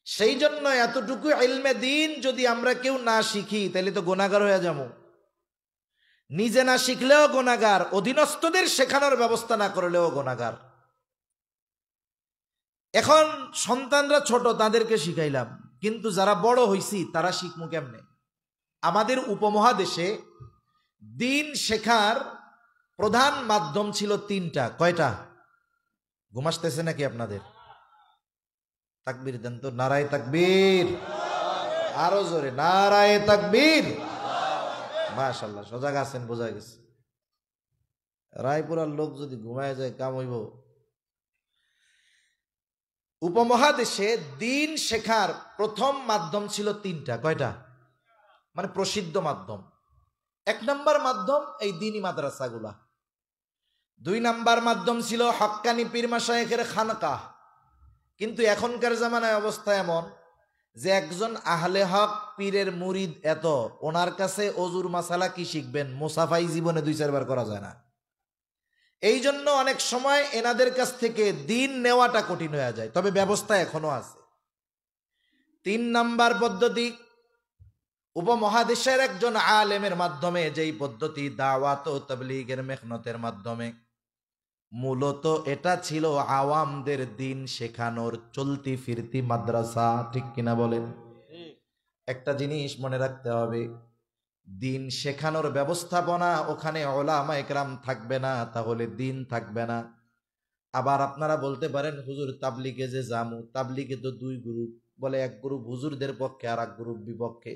সেই জন্য এতটুকু ইলমে দ্বীন যদি আমরা কেউ না শিখি, তাহলে তো গুনাহগার হয়ে যাবো। নিজে না শিখলেও গুনাহগার, অধীনস্থদের শেখানোর ব্যবস্থা না করলেও গুনাহগার। এখন সন্তানরা ছোট, তাদেরকে শিখাইলাম, কিন্তু যারা বড় হইছি তারা শিখমু কেমনে? আমাদের উপমহাদেশে দ্বীন শেখার প্রধান মাধ্যম ছিল 3টা। কয়টা? ঘুম আসতেছে নাকি আপনাদের? তাকবীর দেন তো, নারায়ে তাকবীর, আরো জোরে নারায়ে তাকবীর। মাশাআল্লাহ, সজাগ আছেন, বোঝা গেছে। রায়পুরার লোক যদি ঘুমায় যায় কাম হইব। উপমহাদেশে দ্বীন শেখার প্রথম মাধ্যম ছিল 3টা। কয়টা? মানে প্রসিদ্ধ মাধ্যম। 1 নম্বর মাধ্যম এই দ্বীনি মাদ্রাসাগুলা। 2 নম্বর মাধ্যম ছিল হক্কানি পীর মাশায়েখের খানকাহ। কিন্তু এখনকার জামানায় অবস্থা এমন, যে একজন আহলে হক পীরের মুরিদ এত, ওনার কাছে অজুর মাসালা কি শিখবেন? মুসাফাই জীবনে 2-4 বার করা যায় না। এই জন্য অনেক সময় এনাদের কাছ থেকে দিন নেওয়াটা কঠিন হয়ে যায়, তবে ব্যবস্থা এখনো আছে। 3 নাম্বার পদ্ধতি, উপমহাদেশের একজন আলেমের মাধ্যমে, যেই পদ্ধতি দাওয়াত ও তাবলীগের মেহনতের মাধ্যমে। মূলত এটা ছিল আওয়ামদের দিন শেখানোর চলতি ফিরতি মাদ্রাসা, ঠিক কিনা বলেন? একটা জিনিস মনে রাখতে হবে, দিন শেখানোর ব্যবস্থাপনা ওখানে উলামা ইকরাম থাকবে না, তাহলে দিন থাকবে না। আবার আপনারা বলতে পারেন, হুজুর তাবলীগে যে জামু, তাবলীগে তো 2 গ্রুপ, বলে এক গ্রুপ হুজুরদের পক্ষে আর এক গ্রুপ বিপক্ষে।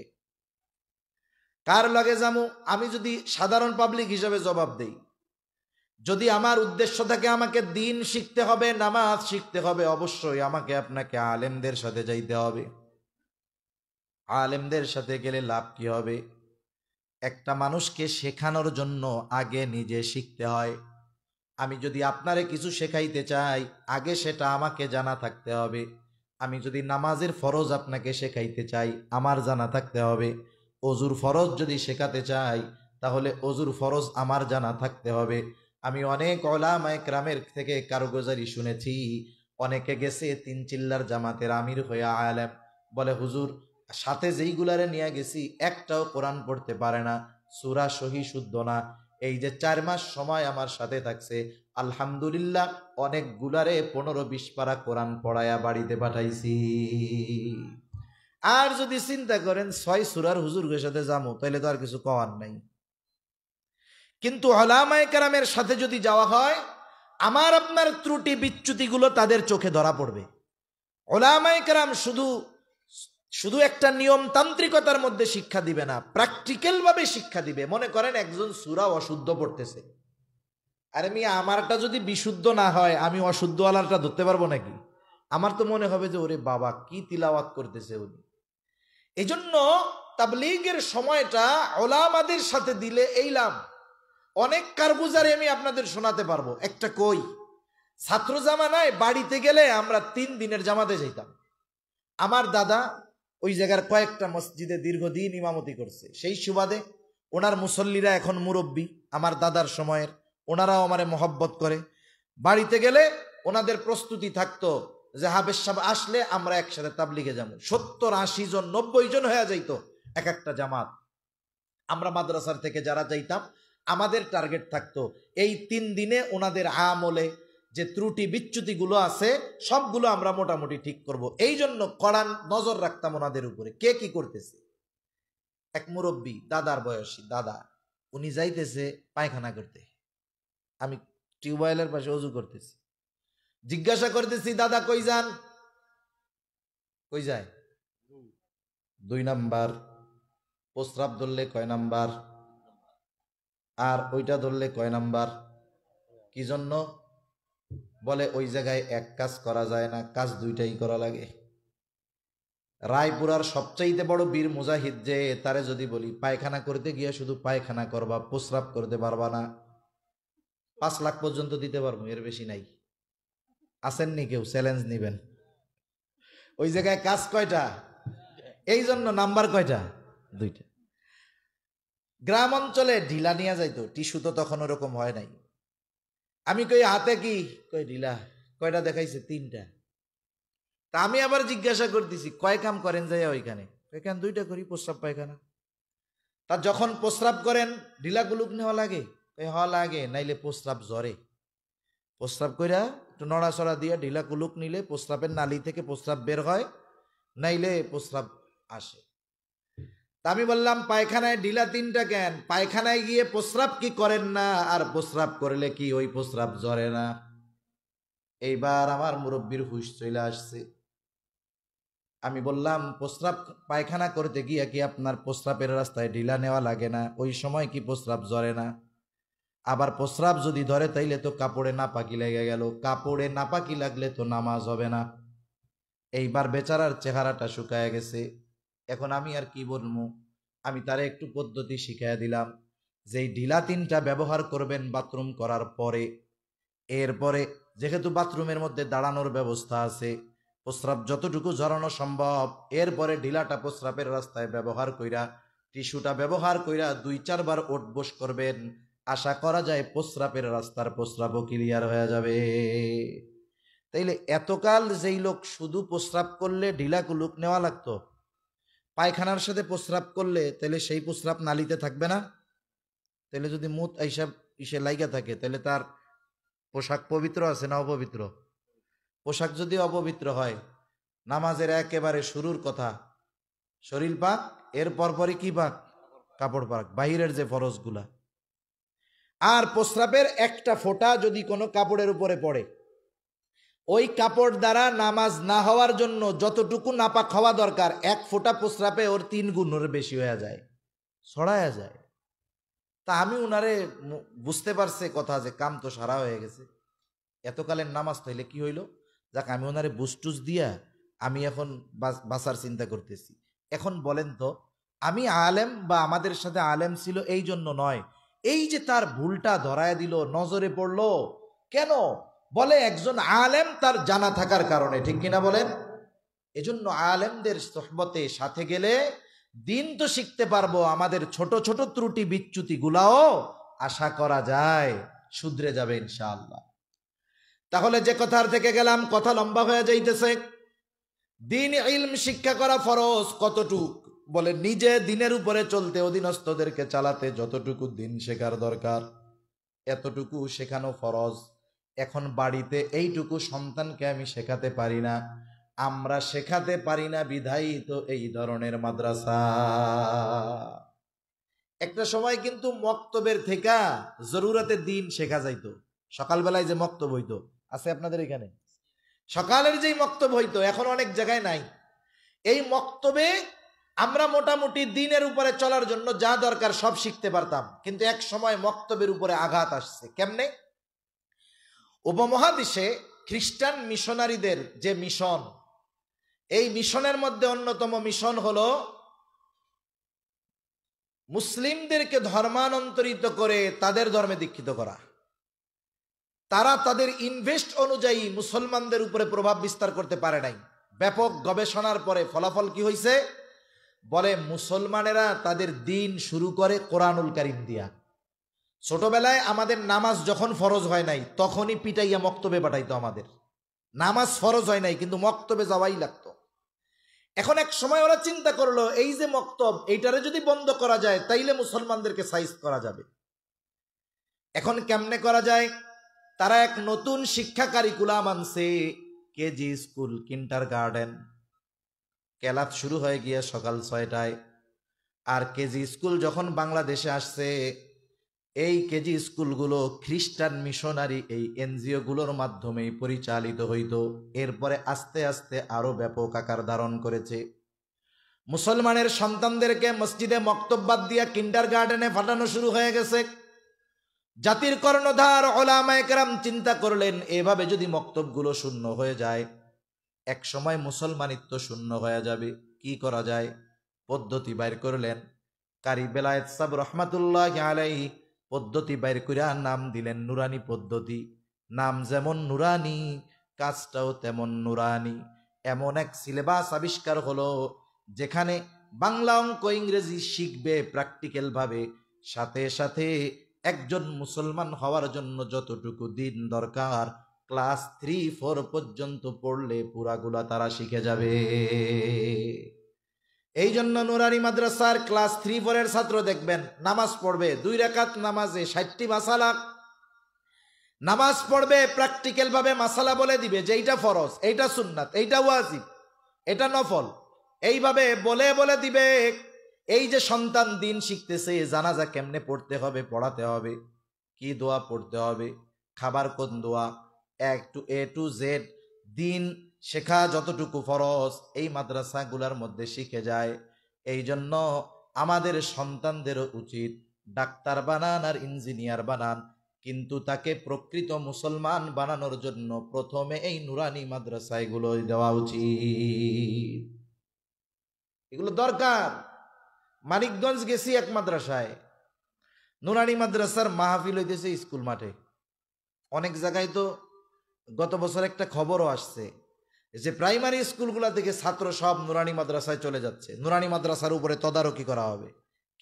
কার লগে জামু? আমি যদি সাধারণ পাবলিক হিসেবে জবাব দেই, যদি আমার উদ্দেশ্য থাকে আমাকে দিন শিখতে হবে, নামাজ শিখতে হবে, অবশ্যই আমাকে আপনাকে আলেমদের সাথে যাইতে হবে। আলেমদের সাথে গেলে লাভ কি হবে? একটা মানুষকে শেখানোর জন্য আগে নিজে শিখতে হয়। আমি যদি আপনারে কিছু শেখাইতে চাই, আগে সেটা আমাকে জানা থাকতে হবে। আমি যদি নামাজের ফরজ আপনাকে শেখাইতে চাই, আমার জানা থাকতে হবে। অজুর ফরজ যদি শেখাতে চাই, তাহলে অজুর ফরজ আমার জানা থাকতে হবে। আমি অনেক উলামায়ে কেরামের থেকে কারগুজারি শুনেছি, অনেকে গেছে 3 চিল্লার জামাতের আমির হয়ে আলেম, বলে হুজুর সাথে যেইগুলারে নিয়ে গেছি একটাও কোরআন পড়তে পারে না, সূরা সহি শুদ্ধ না। এই যে 4 মাস সময় আমার সাথে থাকছে, আলহামদুলিল্লাহ অনেকগুলারে 15-20 পারা কোরআন পড়ায়া বাড়িতে পাঠাইছি। আর যদি চিন্তা করেন 6 সূরার হুজুরের সাথে যাবো, তাহলে তো আর কিছু কওয়ার নাই। কিন্তু উলামায়ে কেরামের সাথে যদি যাওয়া হয়, আমার আপনার ত্রুটি বিচ্যুতিগুলো তাদের চোখে ধরা পড়বে। উলামায়ে কেরাম শুধু একটা নিয়মতান্ত্রিকতার মধ্যে শিক্ষা দিবে না, প্র্যাকটিক্যাল ভাবে শিক্ষা দিবে। মনে করেন একজন সূরা অশুদ্ধ পড়তেছে, আরে মিয়া আমারটা যদি বিশুদ্ধ না হয়, আমি অশুদ্ধ ওয়ালারটা ধরতে পারবো নাকি? আমার তো মনে হবে যে ওরে বাবা কি তিলাওয়াত করতেছে উনি। এই জন্য তাবলীগের সময়টা উলামাদের সাথে দিলে এই লাভ। অনেক কারগুজারি আমি আপনাদের শোনাতে পারবো। একটা কই, ছাত্র জামানায় বাড়িতে গেলে আমরা 3 দিনের জামাতে যাইতাম। আমার দাদা ওই জায়গার কয়েকটা মসজিদে দীর্ঘদিন ইমামতি করছে, সেই সুবাদে ওনার মুসল্লিরা এখন মুরব্বী, আমার দাদার সময়ের, ওনারাও আমারে মহব্বত করে। বাড়িতে গেলে ওনাদের প্রস্তুতি থাকতো যে হাফেজ সাহেব আসলে আমরা একসাথে তাবলীগে যাবো। 70-80 জন 90 জন হয়ে যাইতো এক একটা জামাত। আমরা মাদ্রাসার থেকে যারা যাইতাম, আমাদের টার্গেট থাকতো এই 3 দিনে ওনাদের আমলে যে ত্রুটি বিচ্যুতিগুলো আছে সবগুলো আমরা মোটামুটি ঠিক করব। এই জন্য কড়া নজর রাখতাম ওনাদের উপরে, কে কি করতেছে। এক মুরব্বী, দাদার বয়সী দাদা, উনি যাইতেছে পায়খানা করতে, আমি টিউবওয়েলের পাশে অজু করতেছি। জিজ্ঞাসা করতেছি, দাদা কই যান? কই যায়? 2 নাম্বার। প্রস্রাব ধরলে কয় নাম্বার? আর ওইটা ধরলে কয় নাম্বার? কি জন্য? বলে ওই জায়গায় এক কাজ করা যায় না, কাজ 2টাই করা লাগে। রায়পুরার সবচাইতে বড় বীর মুজাহিদ যে, তারে যদি বলি পায়খানা করতে গিয়ে শুধু পায়খানা করবা, প্রস্রাব করতে পারবা না, 5 লাখ পর্যন্ত দিতে পারবো, এর বেশি নাই। আসেননি কেউ? চ্যালেঞ্জ নিবেন। ওই জায়গায় কাজ কয়টা? এই জন্য নাম্বার কয়টা? 2টা। গ্রাম অঞ্চলে ঢিলা নিয়ে যাইতো, টিস্যু তো তখন ওরকম হয় নাই। আমি কই হাতে কি? কই ঢিলা। কয়টা দেখাইছে? 3টা। তা আমি আবার জিজ্ঞাসা করতেছি, কয় কাম করেন যাইয়া ওইখানে? এখানে 2টা করি, প্রস্রাব পায়খানা। তা যখন প্রস্রাব করেন ঢিলা কুলুক নেওয়া লাগে? হওয়া লাগে, নাইলে প্রস্রাব জ্বরে। প্রস্রাব কইরা একটু নড়াচড়া দিয়ে ঢিলা কুলুক নিলে প্রস্রাবের নালী থেকে প্রস্রাব বের হয়, নাইলে প্রস্রাব আসে। তা আমি বললাম পায়খানায় ঢিলা 3টা কেন? পায়খানায় গিয়ে প্রস্রাব কি করেন না? আর প্রস্রাব করলে কি ওই প্রস্রাব জ্বরে না? এইবার আমার মুরব্বীর হুঁশ চলে আসছে। আমি বললাম প্রস্রাব পায়খানা করতে গিয়ে কি আপনার প্রস্রাবের রাস্তায় ঢিলা নেওয়া লাগে না? ওই সময় কি প্রস্রাব জ্বরে না? আবার প্রস্রাব যদি ধরে তাইলে তো কাপড়ে নাপাকি লেগে গেল, কাপড়ে নাপাকি লাগলে তো নামাজ হবে না। এইবার বেচারার চেহারাটা শুকায় গেছে। এখন আমি আর কি বলবো? আমি তারে একটু পদ্ধতি শিখাইয়া দিলাম, যেই ঢিলা 3টা ব্যবহার করবেন বাথরুম করার পরে, এরপরে যেহেতু বাথরুমের মধ্যে দাঁড়ানোর ব্যবস্থা আছে, প্রস্রাব যতটুকু ঝরানো সম্ভব, এরপরে ঢিলাটা প্রস্রাবের রাস্তায় ব্যবহার কইরা, টিস্যুটা ব্যবহার কইরা 2-4 বার ওঠবোস করবেন। আশা করা যায় প্রস্রাবের রাস্তার প্রস্রাবও ক্লিয়ার হয়ে যাবে। তাইলে এতকাল যেই লোক শুধু প্রস্রাব করলে ঢিলা কুলুক নেওয়া লাগতো, পায়খানার সাথে প্রস্রাব করলে তাহলে সেই প্রস্রাব নালিতে থাকবে না। তাহলে যদি মুত এইসব ইসে লাইগা থাকে, তাহলে তার পোশাক পবিত্র আছে না অপবিত্র? পোশাক যদি অপবিত্র হয়, নামাজের একেবারে শুরুর কথা শরীর পাক, এর পরপরই কি পাক? কাপড় পাক, বাহিরের যে ফরজগুলা। আর প্রস্রাবের একটা ফোঁটা যদি কোনো কাপড়ের উপরে পড়ে, ওই কাপড় দ্বারা নামাজ না হওয়ার জন্য যতটুকু নাপাক হওয়া দরকার, 1 ফোঁটা প্রস্রাবে ওর 3 গুণের বেশি হয়ে যায়, ছড়ায়া যায়। তা আমি উনারে বুঝতে পারছে কথা যে কাম তো সারা হয়ে গেছে, এতকালের নামাজ তাইলে কি হইল, যাক আমি ওনারে বুস্টুস দিয়া আমি এখন বাঁচার চিন্তা করতেছি। এখন বলেন তো, আমি আলেম বা আমাদের সাথে আলেম ছিল এই জন্য নয়, এই যে তার ভুলটা ধরায় দিল, নজরে পড়লো কেন? বলে একজন আলেম তার জানা থাকার কারণে, ঠিক কিনা বলেন? এজন্য আলেমদের সোহবতে সাথে গেলে দিন তো শিখতে পারবো, আমাদের ছোট ছোট ত্রুটি বিচ্যুতি গুলাও আশা করা যায় শুধরে যাবে ইনশাআল্লাহ। তাহলে যে কথার থেকে গেলাম, কথা লম্বা হয়ে যাইতেছে। দিন ইলম শিক্ষা করা ফরজ কতটুক? বলে নিজে দিনের উপরে চলতে, অধীনস্থদেরকে চালাতে যতটুকু দিন শেখার দরকার এতটুকু শেখানো ফরজ। এখন বাড়িতে এইটুকু সন্তানকে আমি শেখাতে পারি না, আমরা শেখাতে পারি না বিধায়ী তো এই ধরনের মাদ্রাসা। একটা সময় কিন্তু মক্তবের থেকে জরুরতে দিন শেখা যাইতো, সকালবেলায় যে মক্তব হইতো, আছে আপনাদের এখানে সকালের যেই মক্তব হইতো, এখন অনেক জায়গায় নাই। এই মক্তবে আমরা মোটামুটি দিনের উপরে চলার জন্য যা দরকার সব শিখতে পারতাম, কিন্তু এক সময় মক্তবের উপরে আঘাত আসছে। কেমনে? উপমহাদেশে খ্রিস্টান মিশনারিদের যে মিশন, এই মিশনের মধ্যে অন্যতম মিশন হলো মুসলিমদেরকে ধর্মান্তরিত করে তাদের ধর্মে দীক্ষিত করা। তারা তাদের ইনভেস্ট অনুযায়ী মুসলমানদের উপরে প্রভাব বিস্তার করতে পারে নাই। ব্যাপক গবেষণার পরে ফলাফল কি হয়েছে? বলে মুসলমানেরা তাদের দিন শুরু করে কোরআনুল কারীম দিয়া। ছোটবেলায় আমাদের নামাজ যখন ফরজ হয় নাই, তখনই পিটাইয়া মক্তবে পাঠাইতো আমাদের। নামাজ ফরজ হয় নাই কিন্তু মক্তবে যাওয়াই লাগতো। এখন এক সময় ওরা চিন্তা করলো, এই যে মক্তব, এইটারে যদি বন্ধ করা যায় তাইলে মুসলমানদেরকে সাইজ করা যাবে। এখন কেমনে করা যায়? তারা এক নতুন শিক্ষা কারিকুলাম আনছে, কেজি স্কুল, কিন্ডার গার্ডেন। ক্লাস শুরু হয়ে গিয়ে সকাল 6টায়। আর কেজি স্কুল যখন বাংলাদেশে আসছে, এই কেজি স্কুলগুলো খ্রিস্টান মিশনারি এই এনজিও গুলোর মাধ্যমেই পরিচালিত হইত। এরপরে আস্তে আস্তে আরো ব্যাপক আকার ধারণ করেছে। মুসলমানের সন্তানদেরকে মসজিদে মক্তব বাদ দিয়া কিন্ডার গার্ডেনে পাঠানো শুরু হয়ে গেছে। জাতির কর্ণধার ওলামায়ে কেরাম চিন্তা করলেন, এভাবে যদি মক্তবগুলো শূন্য হয়ে যায়, এক সময় মুসলমানিত্ব শূন্য হয়ে যাবে। কি করা যায়? পদ্ধতি বাইর করলেন। কারি বেলায়েত সাহেব রহমাতুল্লাহি আলাইহি পদ্ধতি বাইর কইরা নাম দিলেন নুরানি পদ্ধতি। নাম যেমন নুরানি, কাজটাও তেমন নুরানি। এমন এক সিলেবাস আবিষ্কার হলো, যেখানে বাংলা, অঙ্ক, ইংরেজি শিখবে প্র্যাকটিক্যাল ভাবে, সাথে সাথে একজন মুসলমান হওয়ার জন্য যতটুকু দিন দরকার, ক্লাস 3-4 পর্যন্ত পড়লে পুরাগুলা তারা শিখে যাবে। এই জন্য নুরানি মাদ্রাসার ক্লাস 3-4 ছাত্র দেখবেন নামাজ পড়বে 2 রাকাত নামাজে 60টি মাসালা। নামাজ পড়বে প্র্যাকটিক্যাল ভাবে, মাসালা বলে দিবে যে এইটা ফরজ, এইটা সুন্নাত, এইটা ওয়াজিব, এটা নফল, এইভাবে বলে বলে দিবে। এই যে সন্তান দিন শিখতেছে, জানাজা কেমনে পড়তে হবে, পড়াতে হবে, কি দোয়া পড়তে হবে, খাবার কোন দোয়া, এ টু জেড দিন শেখা যতটুকু ফরজ এই মাদ্রাসাগুলোর মধ্যে শিখে যায়। এই জন্য আমাদের সন্তানদেরও উচিত ডাক্তার বানান আর ইঞ্জিনিয়ার বানান, কিন্তু তাকে প্রকৃত মুসলমান বানানোর জন্য প্রথমে এই নুরানি মাদ্রাসাগুলো দেওয়া উচিত। এগুলো দরকার। মানিকগঞ্জ গেছি এক মাদ্রাসায়, নুরানি মাদ্রাসার মাহফিল হইতেছে স্কুল মাঠে। অনেক জায়গায় তো গত বছর একটা খবরও আসছে যে প্রাইমারি স্কুলগুলো থেকে ছাত্র সব নুরানি মাদ্রাসায় চলে যাচ্ছে, নুরানি মাদ্রাসার উপরে তদারকি করা হবে।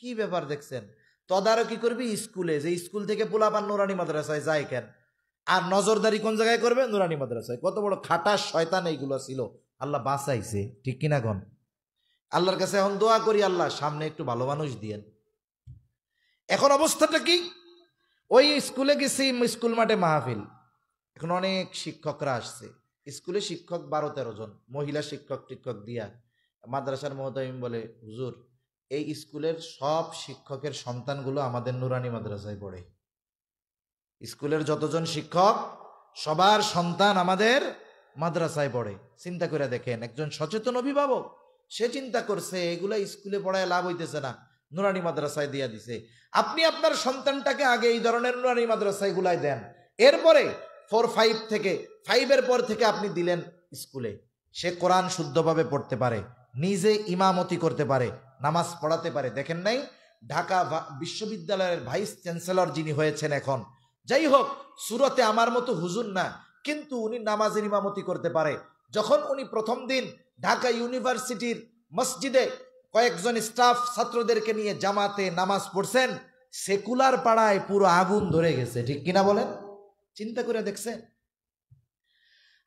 কি ব্যাপার দেখছেন? তদারকি করবি স্কুলে, যে স্কুল থেকে পোলাপান নুরানি মাদ্রাসায় যায় কেন? আর নজরদারি কোন জায়গায় করবে? নুরানি মাদ্রাসায়। কত বড় খাটা শয়তান এইগুলো ছিল, আল্লাহ বাঁচাইছে, ঠিক কিনা কোন? আল্লাহর কাছে এখন দোয়া করি, আল্লাহ সামনে একটু ভালো মানুষ দিয়েন। এখন অবস্থাটা কি? ওই স্কুলে গেছি, স্কুল মাঠে মাহফিল, এখন অনেক শিক্ষকরা আসছে, স্কুলে শিক্ষক 12-13 জন, মহিলা শিক্ষক টিক্ষক দিয়া। মাদ্রাসার মহতামিম বলে, হুজুর এই স্কুলের সব শিক্ষকের সন্তানগুলো আমাদের নুরানি মাদ্রাসায় পড়ে। স্কুলের যতজন শিক্ষক সবার সন্তান আমাদের মাদ্রাসায় পড়ে। চিন্তা করে দেখেন, একজন সচেতন অভিভাবক সে চিন্তা করছে এগুলা স্কুলে পড়ায় লাভ হইতেছে না, নুরানি মাদ্রাসায় দিয়া দিছে। আপনি আপনার সন্তানটাকে আগে এই ধরনের নুরানি মাদ্রাসায় গুলাই দেন, এরপরে 4-5 থেকে 5-এর পর থেকে আপনি দিলেন স্কুলে। সে কোরআন শুদ্ধভাবে পড়তে পারে, নিজে ইমামতি করতে পারে, নামাজ পড়াতে পারে। দেখেন নাই ঢাকা বিশ্ববিদ্যালয়ের ভাইস চ্যান্সেলর যিনি হয়েছেন এখন, যাই হোক সুরতে আমার মতো হুজুর না, কিন্তু উনি নামাজের ইমামতি করতে পারে। যখন উনি প্রথম দিন ঢাকা ইউনিভার্সিটির মসজিদে কয়েকজন স্টাফ ছাত্রদেরকে নিয়ে জামাতে নামাজ পড়ছেন, সেকুলার পাড়ায় পুরো আগুন ধরে গেছে, ঠিক কিনা বলেন? চিন্তা করে দেখছেন?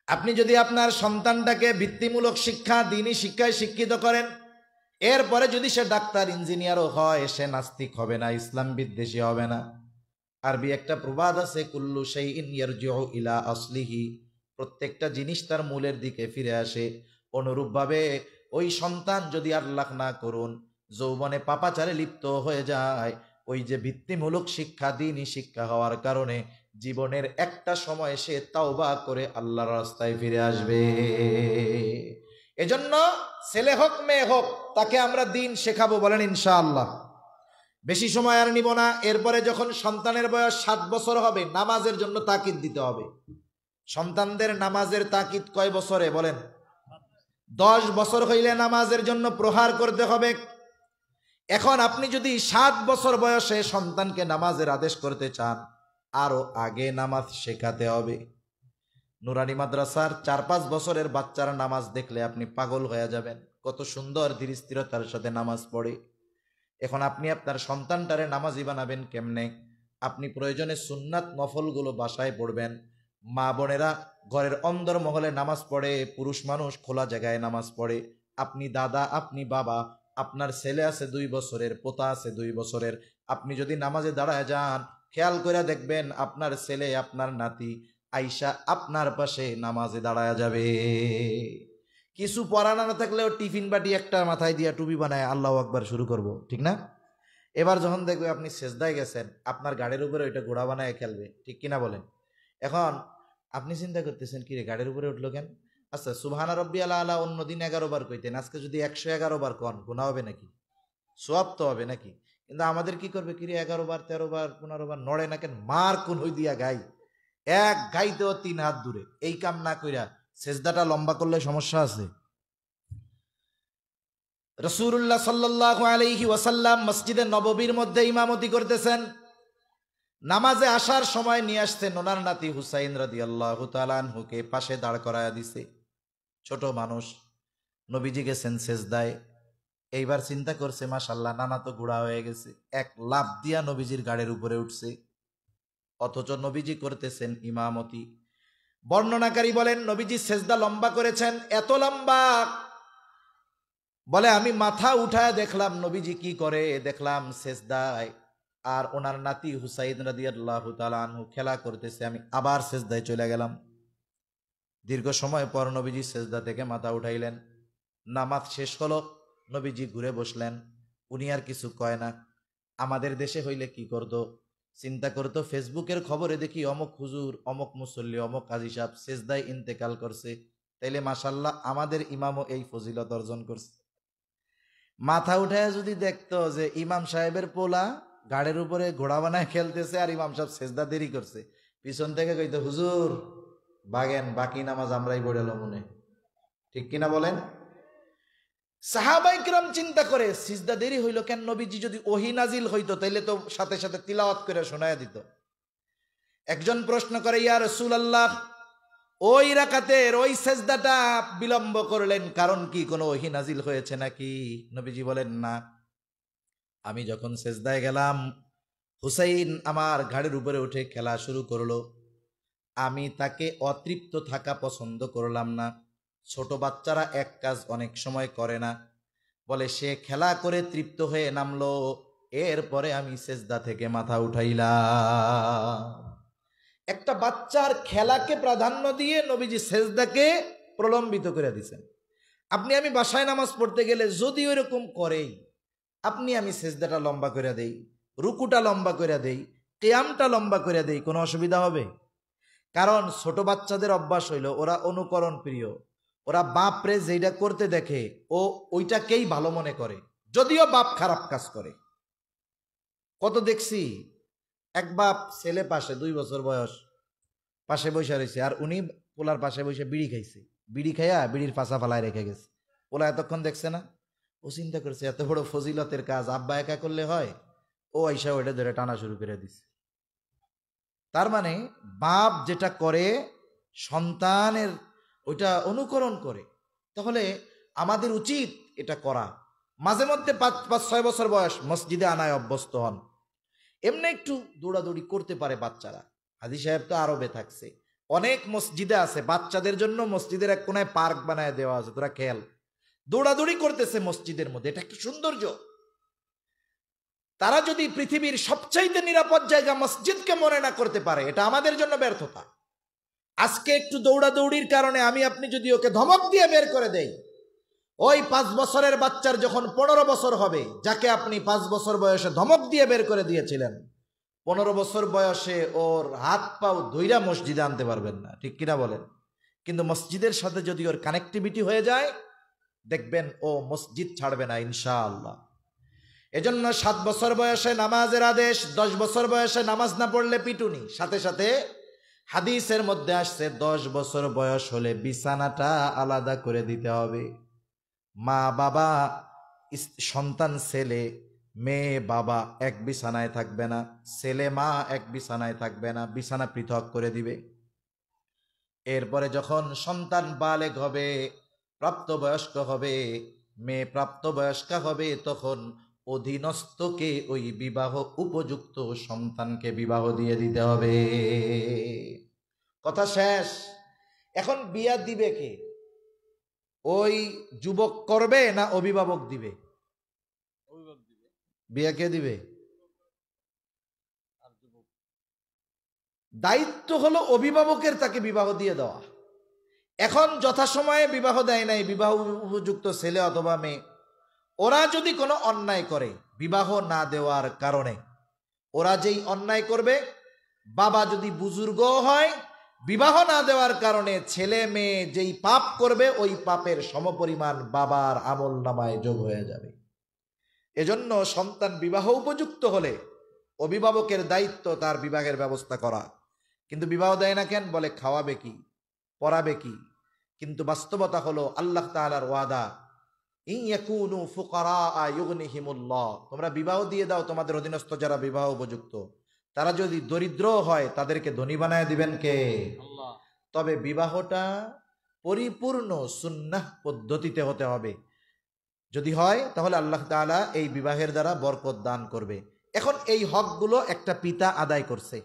আপনি যদি আপনার সন্তানটাকে ভিত্তিমূলক শিক্ষা, দ্বীনি শিক্ষায় শিক্ষিত করেন, এরপরে যদি সে ডাক্তার ইঞ্জিনিয়ারও হয়, সে নাস্তিক হবে না, ইসলাম বিদ্বেষী হবে না। আরবি একটা প্রবাদ আছে, কুল্লু শাইইন ইয়ারজিউ ইলা আসলিহি, প্রত্যেকটা জিনিস তার মূলের দিকে ফিরে আসে। অনুরূপভাবে ওই সন্তান যদি আল্লাহ না করুন যৌবনে পাপাচারে লিপ্ত হয়ে যায়, ওই যে ভিত্তিমূলক শিক্ষা, দ্বীনি শিক্ষা হওয়ার কারণে জীবনের একটা সময় সে তাওবা করে আল্লাহর রাস্তায় ফিরে আসবে। এজন্য ছেলে হোক মেয়ে হোক তাকে আমরা দ্বীন শেখাবো, বলেন ইনশাআল্লাহ। বেশি সময় আর নিব না। এরপরে যখন সন্তানের বয়স 7 বছর হবে, নামাজের জন্য তাকিদ দিতে হবে। সন্তানদের নামাজের তাকিদ কয় বছরে বলেন? 10 বছর হইলে নামাজের জন্য প্রহার করতে হবে। এখন আপনি যদি 7 বছর বয়সে সন্তানকে নামাজের আদেশ করতে চান, আরো আগে নামাজ শেখাতে হবে। নুরানি মাদ্রাসার 4-5 বছরের বাচ্চারা নামাজ দেখলে আপনি পাগল হয়ে যাবেন, কত সুন্দর ধীর স্থিরতার সাথে নামাজ পড়ে। এখন আপনি আপনার সন্তানটারে নামাজি বানাবেন কেমনে? আপনি প্রয়োজনে সুন্নাত নফলগুলো বাসায় পড়বেন। মা বোনেরা ঘরের অন্দর মহলে নামাজ পড়ে, পুরুষ মানুষ খোলা জায়গায় নামাজ পড়ে। আপনি দাদা, আপনি বাবা, আপনার ছেলে আছে 2 বছরের, পোতা আছে 2 বছরের, আপনি যদি নামাজে দাঁড়ায় যান, খেয়াল করে দেখবেন আপনার ছেলে, আপনার নাতি আইসা আপনার পাশে নামাজে দাঁড়ায় যাবে। কিছু পড়ানো না থাকলেও টিফিন বাটি একটা মাথায় দিয়া টুপি বানায় আল্লাহু আকবার শুরু করব, ঠিক না? এবার যখন দেখবে আপনি সেজদায় গেছেন, আপনার গাড়ির উপরে ওইটা ঘোড়া বানায় খেলবে, ঠিক কিনা বলেন? এখন আপনি চিন্তা করতেছেন, কিরে গাড়ির উপরে উঠলো কেন? আচ্ছা, সুবহানা রাব্বিয়াল আলা অন্যদিন 11 বার কইতেন, আজকে যদি 111 বার কন, গুনাহ হবে নাকি? সওয়াব তো হবে নাকি? কিন্তু আমাদের কি করবে, কিরে 11 বার 13 বার 15 বার নড়ে না কেন? মার কোন হই দিয়া গাই, এক গাইতেও 3 হাত দূরে। এই কাম না কইরা সেজদাটা লম্বা করলে সমস্যা আছে। রাসূলুল্লাহ সাল্লাল্লাহু আলাইহি ওয়াসাল্লাম মসজিদে নববীর মধ্যে ইমামতি করতেছেন। নামাজে আসার সময় নিয়ে আসছেন ওনার নাতি হুসাইন রাদিয়াল্লাহু তাআলা আনহুকে, পাশে দাঁড় করায়া দিছে। ছোট মানুষ, নবীজি গেছেন সেজদায়। এইবার চিন্তা করছে, মাশাআল্লাহ নানা তো বুড়া হয়ে গেছে, এক লাফ দিয়া নবীজির গাড়ির উপরে উঠছে। অথচ নবীজি করতেছেন ইমামতি। বর্ণনাকারী বলেন নবীজি সেজদা লম্বা করেছেন, এত লম্বা, বলে আমি মাথা উঠায় দেখলাম নবীজি কি করে, দেখলাম সেজদায় আর ওনার নাতি হুসাইন রাদিয়াল্লাহু তাআলা আনহু খেলা করতেছে। আমি আবার সেজদায় চলে গেলাম। দীর্ঘ সময় পর নবীজি সেজদা থেকে মাথা উঠাইলেন। নামাজ শেষ হলো, নবীজি ঘুরে বসলেন। উনি আর কিছু কয় না। আমাদের দেশে হইলে কি করতো? চিন্তা করতো, ফেসবুকের খবরে দেখি অমুক হুজুর, অমুক মুসল্লি, অমুক কাজী সাহেব সেজদায় ইন্তেকাল করছে, তাইলে মাশাআল্লাহ আমাদের ইমামও এই ফজিলত অর্জন করছে। মাথা উঠায় যদি দেখতো যে ইমাম সাহেবের পোলা গাড়ির উপরে ঘোড়া বানায় খেলতেছে আর ইমাম সাহেব সেজদা দেরি করছে, পিছন থেকে কইতো, হুজুর বাগেন, বাকি নামাজ আমরাই পড়ালো মনে, ঠিক কিনা বলেন? সাহাবায়ে কিরাম চিন্তা করে, সিজদা দেরি হইল কেন? নবীজি যদি ওহী নাজিল হইতো তাইলে তো সাথে সাথে তিলাওয়াত করে শোনায়া দিত। একজন প্রশ্ন করে, ইয়া রাসূলুল্লাহ, ওই রাকাতের ওই সেজদাটা বিলম্ব করলেন, কারণ কি কোনো ওহী নাজিল হয়েছে নাকি? নবীজি বলেন না। আমি যখন সেজদায় গেলাম, হুসাইন আমার ঘাড়ের উপরে উঠে খেলা শুরু করলো। আমি তাকে অতৃপ্ত থাকা পছন্দ করলাম না। ছোট বাচ্চারা এক কাজ অনেক সময় করে না, বলে সে খেলা করে তৃপ্ত হয়ে নামলো, এরপরে আমি সেজদা থেকে মাথা উঠাইলাম। একটা বাচ্চার খেলাকে প্রাধান্য দিয়ে নবীজি সেজদাকে প্রলম্বিত করে দিয়েছেন। আপনি আমি বাসায় নামাজ পড়তে গেলে যদি ওইরকম করেই, আপনি আমি সেজদাটা লম্বা করে দেই, রুকুটা লম্বা করে দেই, কিয়ামটা লম্বা করে দেই, কোনো অসুবিধা হবে? কারণ ছোট বাচ্চাদের অভ্যাস হইল, ওরা অনুকরণ প্রিয়। ওরা বাপরে যেটা করতে দেখে ও ওইটাকেই ভালো মনে করে, যদিও বাপ খারাপ কাজ করে। কত দেখছি, এক বাপ ছেলে পাশে 2 বছর বয়স পাশে বসে রয়েছে, আর উনি পোলার পাশে বসে বিড়ি খাইছে। বিড়ি খাইয়া বিড়ির পাশা ফালায় রেখে গেছে। পোলা এতক্ষণ দেখছে না, ও চিন্তা করছে এত বড় ফজিলতের কাজ আব্বা একা করলে হয়, ও আইসা ওইটা ধরে টানা শুরু করে দিছে। তার মানে বাপ যেটা করে সন্তানের ওইটা অনুকরণ করে। তাহলে আমাদের উচিত এটা করা। মাঝে মধ্যে 5-6 বছর বয়স মসজিদে আনায় অভ্যস্ত হন, এমনি একটু দৌড়াদৌড়ি করতে পারে বাচ্চারা। হাজী সাহেব তো আরবে থাকছে, অনেক মসজিদে আছে বাচ্চাদের জন্য, মসজিদের এক কোনায় পার্ক বানায় দেওয়া আছে, তোরা খেল, দৌড়াদৌড়ি করতেছে মসজিদের মধ্যে, এটা একটা সৌন্দর্য। তারা যদি পৃথিবীর সবচাইতে নিরাপদ জায়গা মসজিদকে মনে না করতে পারে, এটা আমাদের জন্য ব্যর্থতা। আজকে একটু দৌড়াদৌড়ির কারণে আমি আপনি যদি ওকে ধমক দিয়ে বের করে দেই, ওই 5 বছরের বাচ্চার যখন 15 বছর হবে, যাকে আপনি 5 বছর বয়সে ধমক দিয়ে বের করে দিয়েছিলেন, 15 বছর বয়সে ওর হাত পাও ধইরা মসজিদে আনতে পারবেন না, ঠিক কিনা বলেন? কিন্তু মসজিদের সাথে যদি ওর কানেক্টিভিটি হয়ে যায়, দেখবেন ও মসজিদ ছাড়বে না ইনশাআল্লাহ। এজন্য 7 বছর বয়সে নামাজের আদেশ, 10 বছর বয়সে নামাজ না পড়লে পিটুনি। সাথে সাথে হাদিসের মধ্যে আসছে 10 বছর বয়স হলে বিছানাটা আলাদা করে দিতে হবে। মা বাবা, সন্তান ছেলে মেয়ে বাবা এক বিছানায় থাকবে না, ছেলে মা এক বিছানায় থাকবে না, বিছানা পৃথক করে দিবে। এরপরে যখন সন্তান বালেগ হবে, প্রাপ্তবয়স্ক হবে, মেয়ে প্রাপ্তবয়স্কা হবে, তখন অধীনস্থকে ওই বিবাহ উপযুক্ত সন্তানকে বিবাহ দিয়ে দিতে হবে। কথা শেষ। এখন বিয়া দিবে কে? ওই যুবক করবে না অভিভাবক দিবে? বিয়া কে দিবে? দায়িত্ব হলো অভিভাবকের তাকে বিবাহ দিয়ে দেওয়া। এখন যথাসময়ে বিবাহ দেয় নাই বিবাহ উপযুক্ত ছেলে অথবা মেয়ে, ওরা যদি কোনো অন্যায় করে বিবাহ না দেওয়ার কারণে, ওরা যেই অন্যায় করবে, বাবা যদি বুজুর্গ হয়, বিবাহ না দেওয়ার কারণে ছেলে মেয়ে যেই পাপ করবে, ওই পাপের সমপরিমাণ বাবার আমল নামায় যোগ হয়ে যাবে। এজন্য সন্তান বিবাহ উপযুক্ত হলে অভিভাবকের দায়িত্ব তার বিবাহের ব্যবস্থা করা। কিন্তু বিবাহ দেয় না কেন? বলে খাওয়াবে কি, পড়াবে কি। কিন্তু বাস্তবতা হলো আল্লাহ তাআলার ওয়াদা, ইন ইয়াকুনু ফুকারা ইউগনিহিমুল্লাহ, তোমরা বিবাহ দিয়ে দাও তোমাদের অধীনস্থ যারা বিবাহ উপযুক্ত, তারা যদি দরিদ্র হয় তাদেরকে ধনী বানায় দিবেন কে? আল্লাহ। তবে বিবাহটা পরিপূর্ণ সুন্নাহ পদ্ধতিতে হতে হবে। যদি হয় তাহলে আল্লাহ তাআলা এই বিবাহের দ্বারা বরকত দান করবে। এখন এই হকগুলো একটা পিতা আদায় করছে,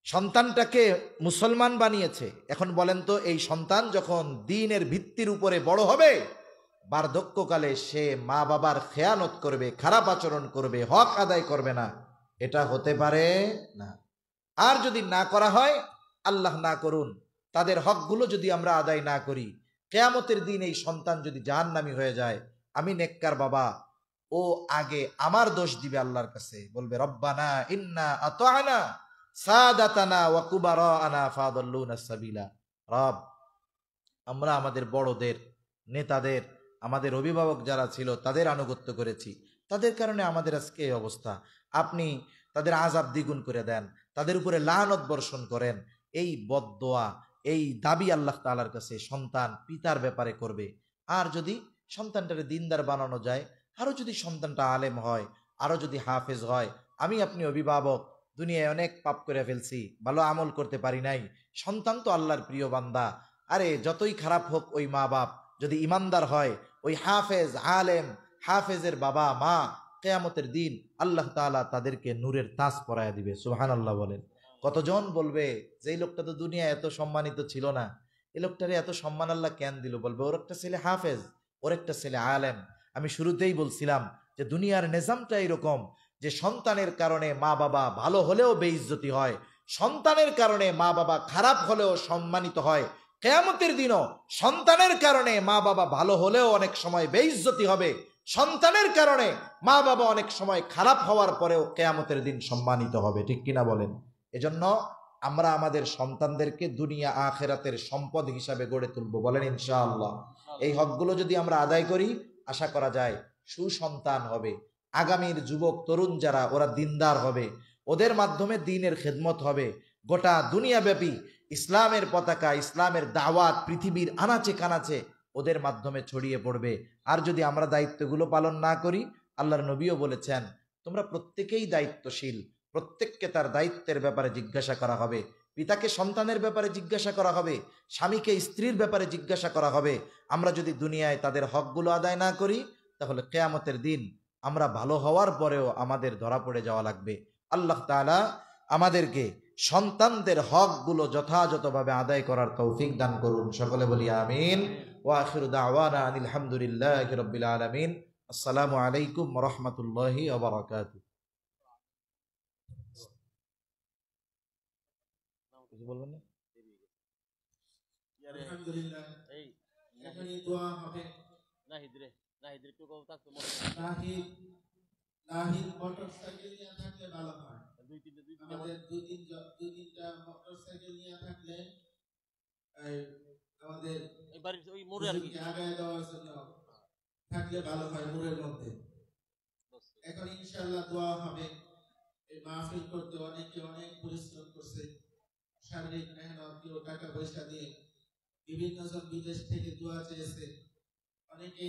সন্তানটাকে মুসলমান বানিয়েছে। এখন বলেন তো, এই সন্তান যখন দ্বীনের ভিত্তির উপরে বড় হবে, বার্ধক্যকালে সে মা বাবার খেয়ানত করবে, খারাপ আচরণ করবে, হক আদায় করবে না, এটা হতে পারে না। আর যদি না করা হয়, আল্লাহ না করুন, তাদের হকগুলো যদি আমরা আদায় না করি, কিয়ামতের দিন এই সন্তান যদি জাহান্নামী হয়ে যায়, আমি নেককার বাবা, ও আগে আমার দোষ দিবে আল্লাহর কাছে, বলবে রব্বানা ইন্না আতা'না সাদাতানা ওয়া কুবারানা ফাদাল্লুনা সাবিলা। রব, আমরা আমাদের বড়দের, নেতাদের, আমাদের অভিভাবক যারা ছিল তাদের আনুগত্য করেছি, তাদের কারণে আমাদের আজকে এই অবস্থা। আপনি তাদের আযাব দ্বিগুণ করে দেন, তাদের উপরে লানত বর্ষণ করেন। এই বদদোয়া, এই দাবি আল্লাহ তাআলার কাছে সন্তান পিতার ব্যাপারে করবে। আর যদি সন্তানটাকে দিনদার বানানো যায়, আরো যদি সন্তানটা আলেম হয়, আরো যদি হাফেজ হয়, আমি আপনি অভিভাবক দুনিয়ায় অনেক পাপ করে ফেলছি, ভালো আমল করতে পারি নাই, সন্তান তো আল্লাহর প্রিয় বান্দা। আরে যতই খারাপ হোক ওই মা বাপ যদি ইমানদার হয়, ওই হাফেজ আলেম হাফেজের বাবা মা কিয়ামতের দিন আল্লাহ তাআলা তাদেরকে নূরের তাজ পরায়া দিবে। সুবহানাল্লাহ বলেন। কতজন বলবে যে এই লোকটা তো দুনিয়া এত সম্মানিত ছিল না, এই লোকটারে এত সম্মান আল্লাহ কেন দিল? বলবে ওর একটা ছেলে হাফেজ, ওর একটা ছেলে আলেম। আমি শুরুতেই বলছিলাম যে দুনিয়ার নিজামটা এরকম যে সন্তানের কারণে মা বাবা ভালো হলেও বেইজ্জতি হয়, সন্তানের কারণে মা বাবা খারাপ হলেও সম্মানিত হয়। কিয়ামতের দিনও সন্তানের কারণে মা বাবা ভালো হলেও অনেক সময় বেইজ্জতি হবে, সন্তানের কারণে মা বাবা অনেক সময় খারাপ হওয়ার পরেও কিয়ামতের দিন সম্মানিত হবে। ঠিক কিনা বলেন? এজন্য আমরা আমাদের সন্তানদেরকে দুনিয়া আখিরাতের সম্পদ হিসাবে গড়ে তুলব, বলেন ইনশাআল্লাহ। এই হকগুলো যদি আমরা আদায় করি, আশা করা যায় সুসন্তান হবে। আগামীর যুবক তরুণ যারা, ওরা দিনদার হবে, ওদের মাধ্যমে দ্বীনের খেদমত হবে। গোটা দুনিয়াব্যাপী ইসলামের পতাকা, ইসলামের দাওয়াত পৃথিবীর আনাচে কানাচে ওদের মাধ্যমে ছড়িয়ে পড়বে। আর যদি আমরা দায়িত্বগুলো পালন না করি, আল্লাহর নবীও বলেছেন তোমরা প্রত্যেকেই দায়িত্বশীল, প্রত্যেককে তার দায়িত্বের ব্যাপারে জিজ্ঞাসা করা হবে। পিতাকে সন্তানের ব্যাপারে জিজ্ঞাসা করা হবে, স্বামীকে স্ত্রীর ব্যাপারে জিজ্ঞাসা করা হবে। আমরা যদি দুনিয়ায় তাদের হকগুলো আদায় না করি, তাহলে কিয়ামতের দিন আমরা ভালো হওয়ার পরেও আমাদের ধরা পড়ে যাওয়া লাগবে। আল্লাহ তাআলা আমাদেরকে সন্তানদের হকগুলো যথাযথভাবে আদায় করার তৌফিক দান করুন। সকলে বলি আমিন। ওয়া আখিরু দাওয়ানা আনিল হামদুলিল্লাহি রাব্বিল আলামিন। আসসালামু আলাইকুম ওয়া রাহমাতুল্লাহি ওয়া বারাকাতুহু। কিছু বলবেন না? আলহামদুলিল্লাহ। এখানে দোয়া হবে। নাহিদ মোটরসাইকেল নিয়ে থাকলে ভালো হয়। আমাদের দুই তিনটা মোটরসাইকেল নিয়ে থাকলে আমাদের ওই মোড়ে আর কি আগায় দেওয়ার জন্য থাকলে ভালো হয় মোড়ের মধ্যে। এখন ইনশাআল্লাহ দোয়া হবে। এই মাহফিল করতে অনেকে অনেক পরিশ্রম করছে, শারীরিক মেহনত, কেউ টাকা পয়সা দিয়ে, বিভিন্ন জন বিদেশ থেকে দোয়া চেয়েছে, অনেকে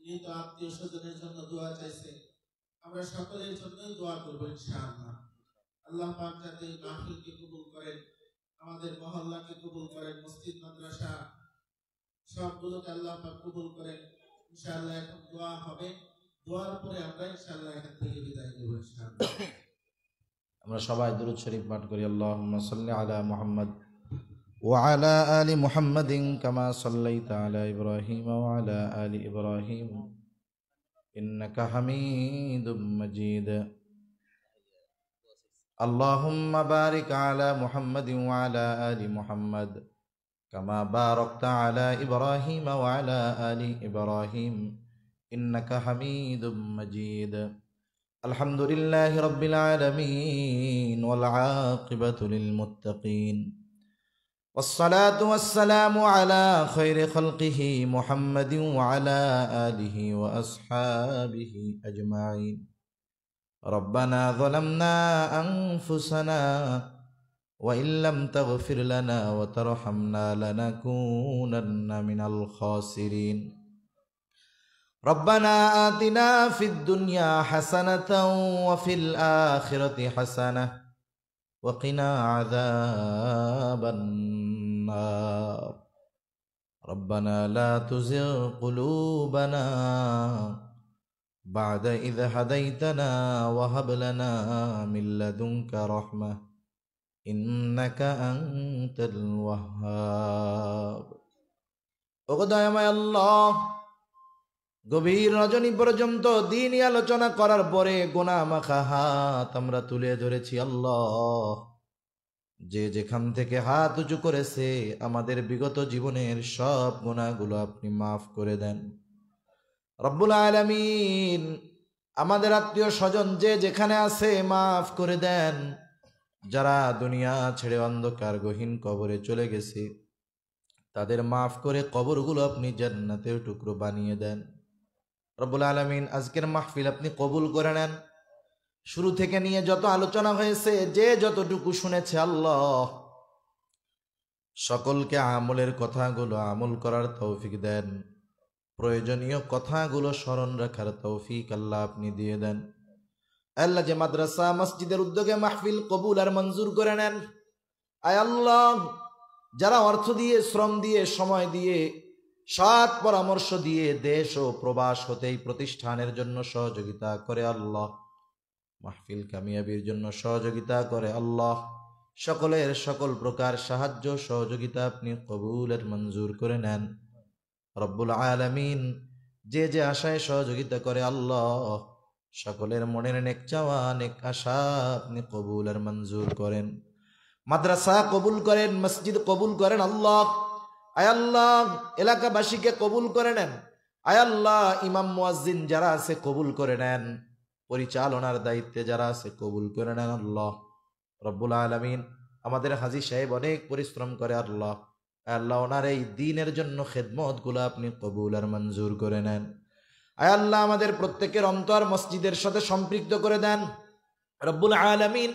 মৃত আত্মীয় স্বজনের জন্য দোয়া চাইছে। আমরা সকলের জন্যই দোয়া করব ইনশাআল্লাহ। আল্লাহ পাক যাতে এই মাহফিলকে কবুল করেন, আমাদের মহল্লাকে কবুল করেন, মসজিদ মাদ্রাসা সবগুলোকে আল্লাহ পাক কবুল করেন ইনশাআল্লাহ। এখন দোয়া হবে, দোয়ার পরে আমরা ইনশাআল্লাহ এখান থেকে বিদায় নেব ইনশাআল্লাহ। আমরা সবাই দুরূদ শরীফ পাঠ করি। আল্লাহুম্মা সাল্লি আলা মুহাম্মদ ওয়া আলা আলি মুহাম্মাদিন কামা সাল্লাইতা আলা ইব্রাহিম ওয়া আলা আলি ইব্রাহিম ইন্নাকা হামিদুম মাজিদ। আল্লাহুম্মা বারিক আলা মুহাম্মাদিন ওয়া আলা আলি মুহাম্মাদ কামা বারাকতা আলা ইব্রাহিম ওয়া আলা আলি ইব্রাহিম ইন্নাকা হামিদুম মাজিদ। আলহামদুলিল্লাহি রাব্বিল আলামিন ওয়াল আকিবাতু লিল মুত্তাকিন والصلاة والسلام على خير خلقه محمد وعلى آله وأصحابه أجمعين. ربنا ظلمنا أنفسنا وإن لم تغفر لنا وترحمنا لنكونن من الخاسرين. ربنا آتنا في الدنيا حسنة وفي الآخرة حسنة وقنا عذاب النار. ربنا لا تزغ قلوبنا بعد إذ هديتنا وهب لنا من لدنك رحمة إنك أنت الوهاب. ওগো আল্লাহ, গভীর রজনী পর্যন্ত দ্বীনি আলোচনা করার পরে গুনাহ মাখা হাত আমরা তুলে ধরেছি। আল্লাহ, যে যেখান থেকে হাত উঁচু করেছে আমাদের বিগত জীবনের সব গুনাহগুলো আপনি মাফ করে দেন রব্বুল আলামিন। আমাদের আত্মীয় স্বজন যে যেখানে আছে মাফ করে দেন। যারা দুনিয়া ছেড়ে অন্ধকার গহীন কবরে চলে গেছে তাদের মাফ করে কবরগুলো আপনি জান্নাতের টুকরো বানিয়ে দেন রব্বুল আলামিন। আজকের মাহফিল আপনি কবুল করে নেন। শুরু থেকে নিয়ে যত আলোচনা হয়েছে, যে যতটুকু শুনেছে আল্লাহ, সকলকে আমলের কথাগুলো আমল করার তৌফিক দেন। প্রয়োজনীয় কথাগুলো স্মরণ রাখার তৌফিক আল্লাহ আপনি দিয়ে দেন। আল্লাহ, যে মাদ্রাসা মসজিদের উদ্যোগে মাহফিল কবুল আর মঞ্জুর করে নেন। আয় আল্লাহ, যারা অর্থ দিয়ে, শ্রম দিয়ে, সময় দিয়ে, সৎ পরামর্শ দিয়ে দেশ ও প্রবাস হতে এই প্রতিষ্ঠানের জন্য সহযোগিতা করে আল্লাহ, মাহফিল কামিয়াবির জন্য সহযোগিতা করে আল্লাহ, সকলের সকল প্রকার সাহায্য সহযোগিতা আপনি কবুলের মঞ্জুর করে নেন রব্বুল আলামিন। যে যে আশায় সহযোগিতা করে আল্লাহ, সকলের মনের নেক চাওয়া, নেক আশা আপনি কবুলের মঞ্জুর করেন। মাদ্রাসা কবুল করেন, মসজিদ কবুল করেন আল্লাহ। আয় আল্লাহ, এলাকাবাসীকে কবুল করে নেন। আয় আল্লাহ, ইমাম মুয়াজ্জিন যারা আছে কবুল করে নেন, পরিচালনার দায়িত্বে যারা আছে কবুল করে নেন আল্লাহ রব্বুল আলামিন। আমাদের হাজী সাহেব অনেক পরিশ্রম করে আল্লাহ, আল্লাহ ওনার এই দ্বীনের জন্য খেদমত গুলো আপনি কবুল আর মঞ্জুর করে নেন। আয় আল্লাহ, আমাদের প্রত্যেকের অন্তর মসজিদের সাথে সম্পৃক্ত করে দেন রব্বুল আলামিন।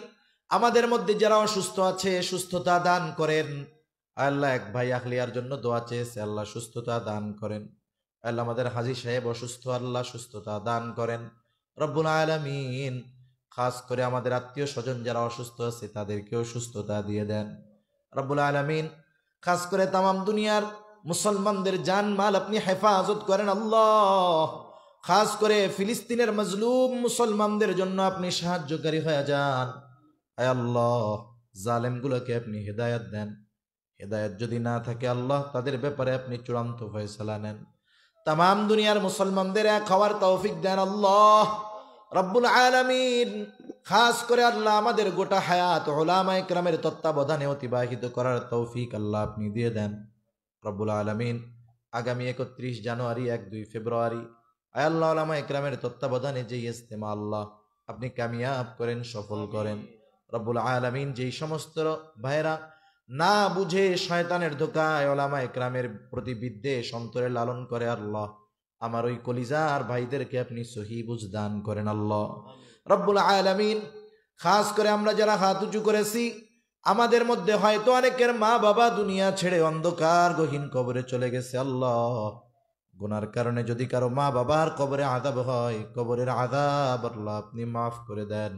আমাদের মধ্যে যারা অসুস্থ আছে সুস্থতা দান করেন। আল্লাহ, এক ভাই আখলিয়ার জন্য দোয়া চেয়েছে, আল্লাহ সুস্থতা দান করেন। আল্লাহ, আমাদের হাজী সাহেব অসুস্থ, আল্লাহ সুস্থতা দান করেন রব্বুল আলামিন। খাস করে আমাদের আত্মীয় স্বজন যারা অসুস্থ আছে তাদেরকেও সুস্থতা দিয়ে দেন রব্বুল আলামিন। খাস করে তামাম দুনিয়ার মুসলমানদের জান মাল আপনি হেফাজত করেন আল্লাহ। খাস করে ফিলিস্তিনের মজলুম মুসলমানদের জন্য আপনি সাহায্যকারী হয়ে যান। আয় আল্লাহ, জালেমগুলোকে আপনি হেদায়েত দেন। হেদায়েত যদি না থাকে আল্লাহ, তাদের ব্যাপারে আপনি চূড়ান্ত ফয়সালা নেন। তামাম দুনিয়ার মুসলমানদের এক হওয়ার তৌফিক দেন আল্লাহ রব্বুল আলামিন। খাস করে আল্লাহ, আমাদের গোটা হায়াত উলামায়ে কেরামের তত্ত্বাবধানে অতিবাহিত করার তৌফিক আল্লাহ আপনি দিয়ে দেন রব্বুল আলামিন। আগামী 31 জানুয়ারি, 1-2 ফেব্রুয়ারি আয় আল্লাহ, উলামায়ে কেরামের তত্ত্বাবধানে যে ইজতেমা আল্লাহ আপনি কামিয়াব করেন, সফল করেন রব্বুল আলামিন। যেই সমস্ত ভাইরা না বুঝে শয়তানের ধোকায় উলামায়ে কেরামের প্রতি বিদ্বেষ অন্তরে লালন করে আল্লাহ, আমার ওই কলিজার ভাইদেরকে আপনি সহি বুঝ দান করেন আল্লাহ রব্বুল আলামিন। খাস করে আমরা যারা হাত উঁচু করেছি, আমাদের মধ্যে হয়তো অনেকের মা বাবা দুনিয়া ছেড়ে অন্ধকার গহীন কবরে চলে গেছে আল্লাহ। গুনার কারণে যদি কারো মা বাবার কবরে আযাব হয়, কবরের আযাব আল্লাহ আপনি মাফ করে দেন,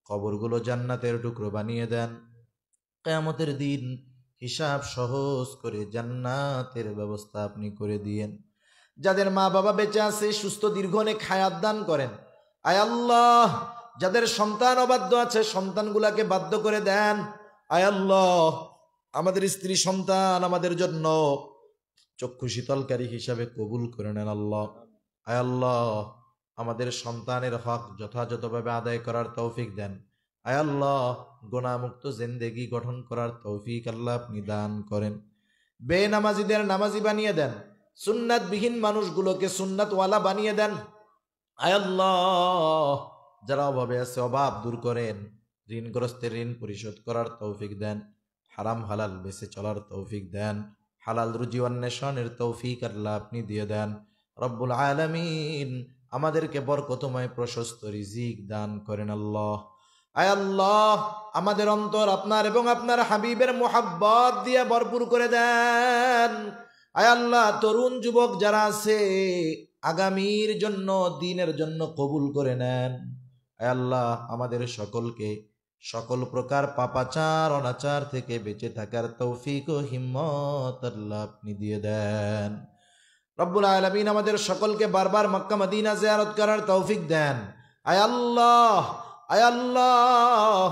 কবরগুলো জান্নাতের টুকরো বানিয়ে দেন। কিয়ামতের দিন হিসাব সহজ করে জান্নাতের ব্যবস্থা আপনি করে দিয়েন। যাদের মা বাবা বেঁচে আছে সুস্থ দীর্ঘ অনেক হায়াত দান করেন। আয় আল্লাহ, যাদের সন্তান অবাধ্য আছে সন্তানগুলাকে বাধ্য করে দেন। আয় আল্লাহ, আমাদের স্ত্রী সন্তান আমাদের জন্য চক্ষু শীতলকারী হিসাবে কবুল করে নেন আল্লাহ। আয় আল্লাহ, আমাদের সন্তানের হক যথাযথভাবে আদায় করার তৌফিক দেন। আয় আল্লাহ, গুনাহমুক্ত জিন্দেগি গঠন করার তৌফিক আল্লাহ আপনি দান করেন। বেনামাজিদের নামাজি বানিয়ে দেন, সুন্নাতবিহীন মানুষগুলোকে সুন্নাতওয়ালা বানিয়ে দেন। আয় আল্লাহ, যারা অভাবে আছে অভাব দূর করেন, ঋণগ্রস্তের ঋণ পরিশোধ করার তৌফিক দেন, হারাম হালাল বেঁচে চলার তৌফিক দেন, হালাল রুজি অন্বেষণের তৌফিক আল্লাহ আপনি দিয়ে দেন রব্বুল আলামিন। আমাদেরকে বরকতময় প্রশস্ত রিজিক দান করেন আল্লাহ। আয় আল্লাহ, আমাদের অন্তর আপনার এবং আপনার হাবিবের মোহাব্বত দিয়ে ভরপুর করে দেন। আয় আল্লাহ, তরুণ যুবক যারা আছে আগামীর জন্য, দিনের জন্য কবুল করে নেন। আয় আল্লাহ, আমাদের সকলকে সকল প্রকার পাপাচার অনাচার থেকে বেঁচে থাকার তৌফিক ও হিম্মত আল্লাহ আপনি দিয়ে দেন রব্বুল আলামিন। আমাদের সকলকে বারবার মক্কা মদিনা জিয়ারত করার তৌফিক দেন। আয় আল্লাহ, আয় আল্লাহ,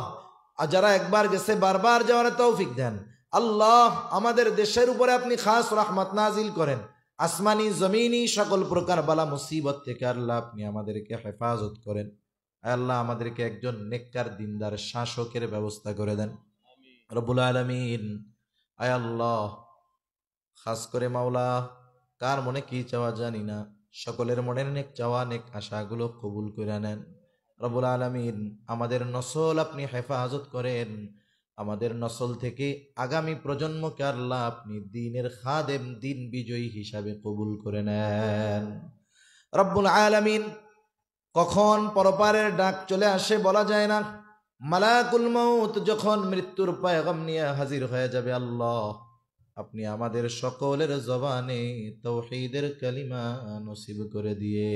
যারা একবার গেছে বারবার যাওয়ার তৌফিক দেন আল্লাহ। আমাদের দেশের উপরে আপনি খাস রহমত নাজিল করেন, আসমানি জমিনি সকল প্রকার বালা মুসিবত থেকে আল্লাহ আপনি আমাদেরকে হেফাজত করেন। আল্লাহ, আমাদেরকে একজন নেককার দিনদার শাসকের ব্যবস্থা করে দেন রব্বুল আলামিন। আয় আল্লাহ, খাস করে মাওলা, কার মনে কি চাওয়া জানি না, সকলের মনের নেক চাওয়া নেক আশাগুলো কবুল করে নেন রব্বুল আলামিন। আমাদের নসল আপনি হেফাজত করেন, আমাদের নসল থেকে আগামী প্রজন্মকে আল্লাহ আপনি দ্বীনের খাদেম, দ্বীন বিজয়ী হিসাবে কবুল করে নেন রব্বুল আলামিন। কখন পরপারের ডাক চলে আসে বলা যায় না। মালাকুল মউত যখন মৃত্যুর পয়গাম নিয়ে হাজির হয়ে যাবে আল্লাহ, আপনি আমাদের সকলের জবানে তাওহীদের কালিমা নসিব করে দিয়ে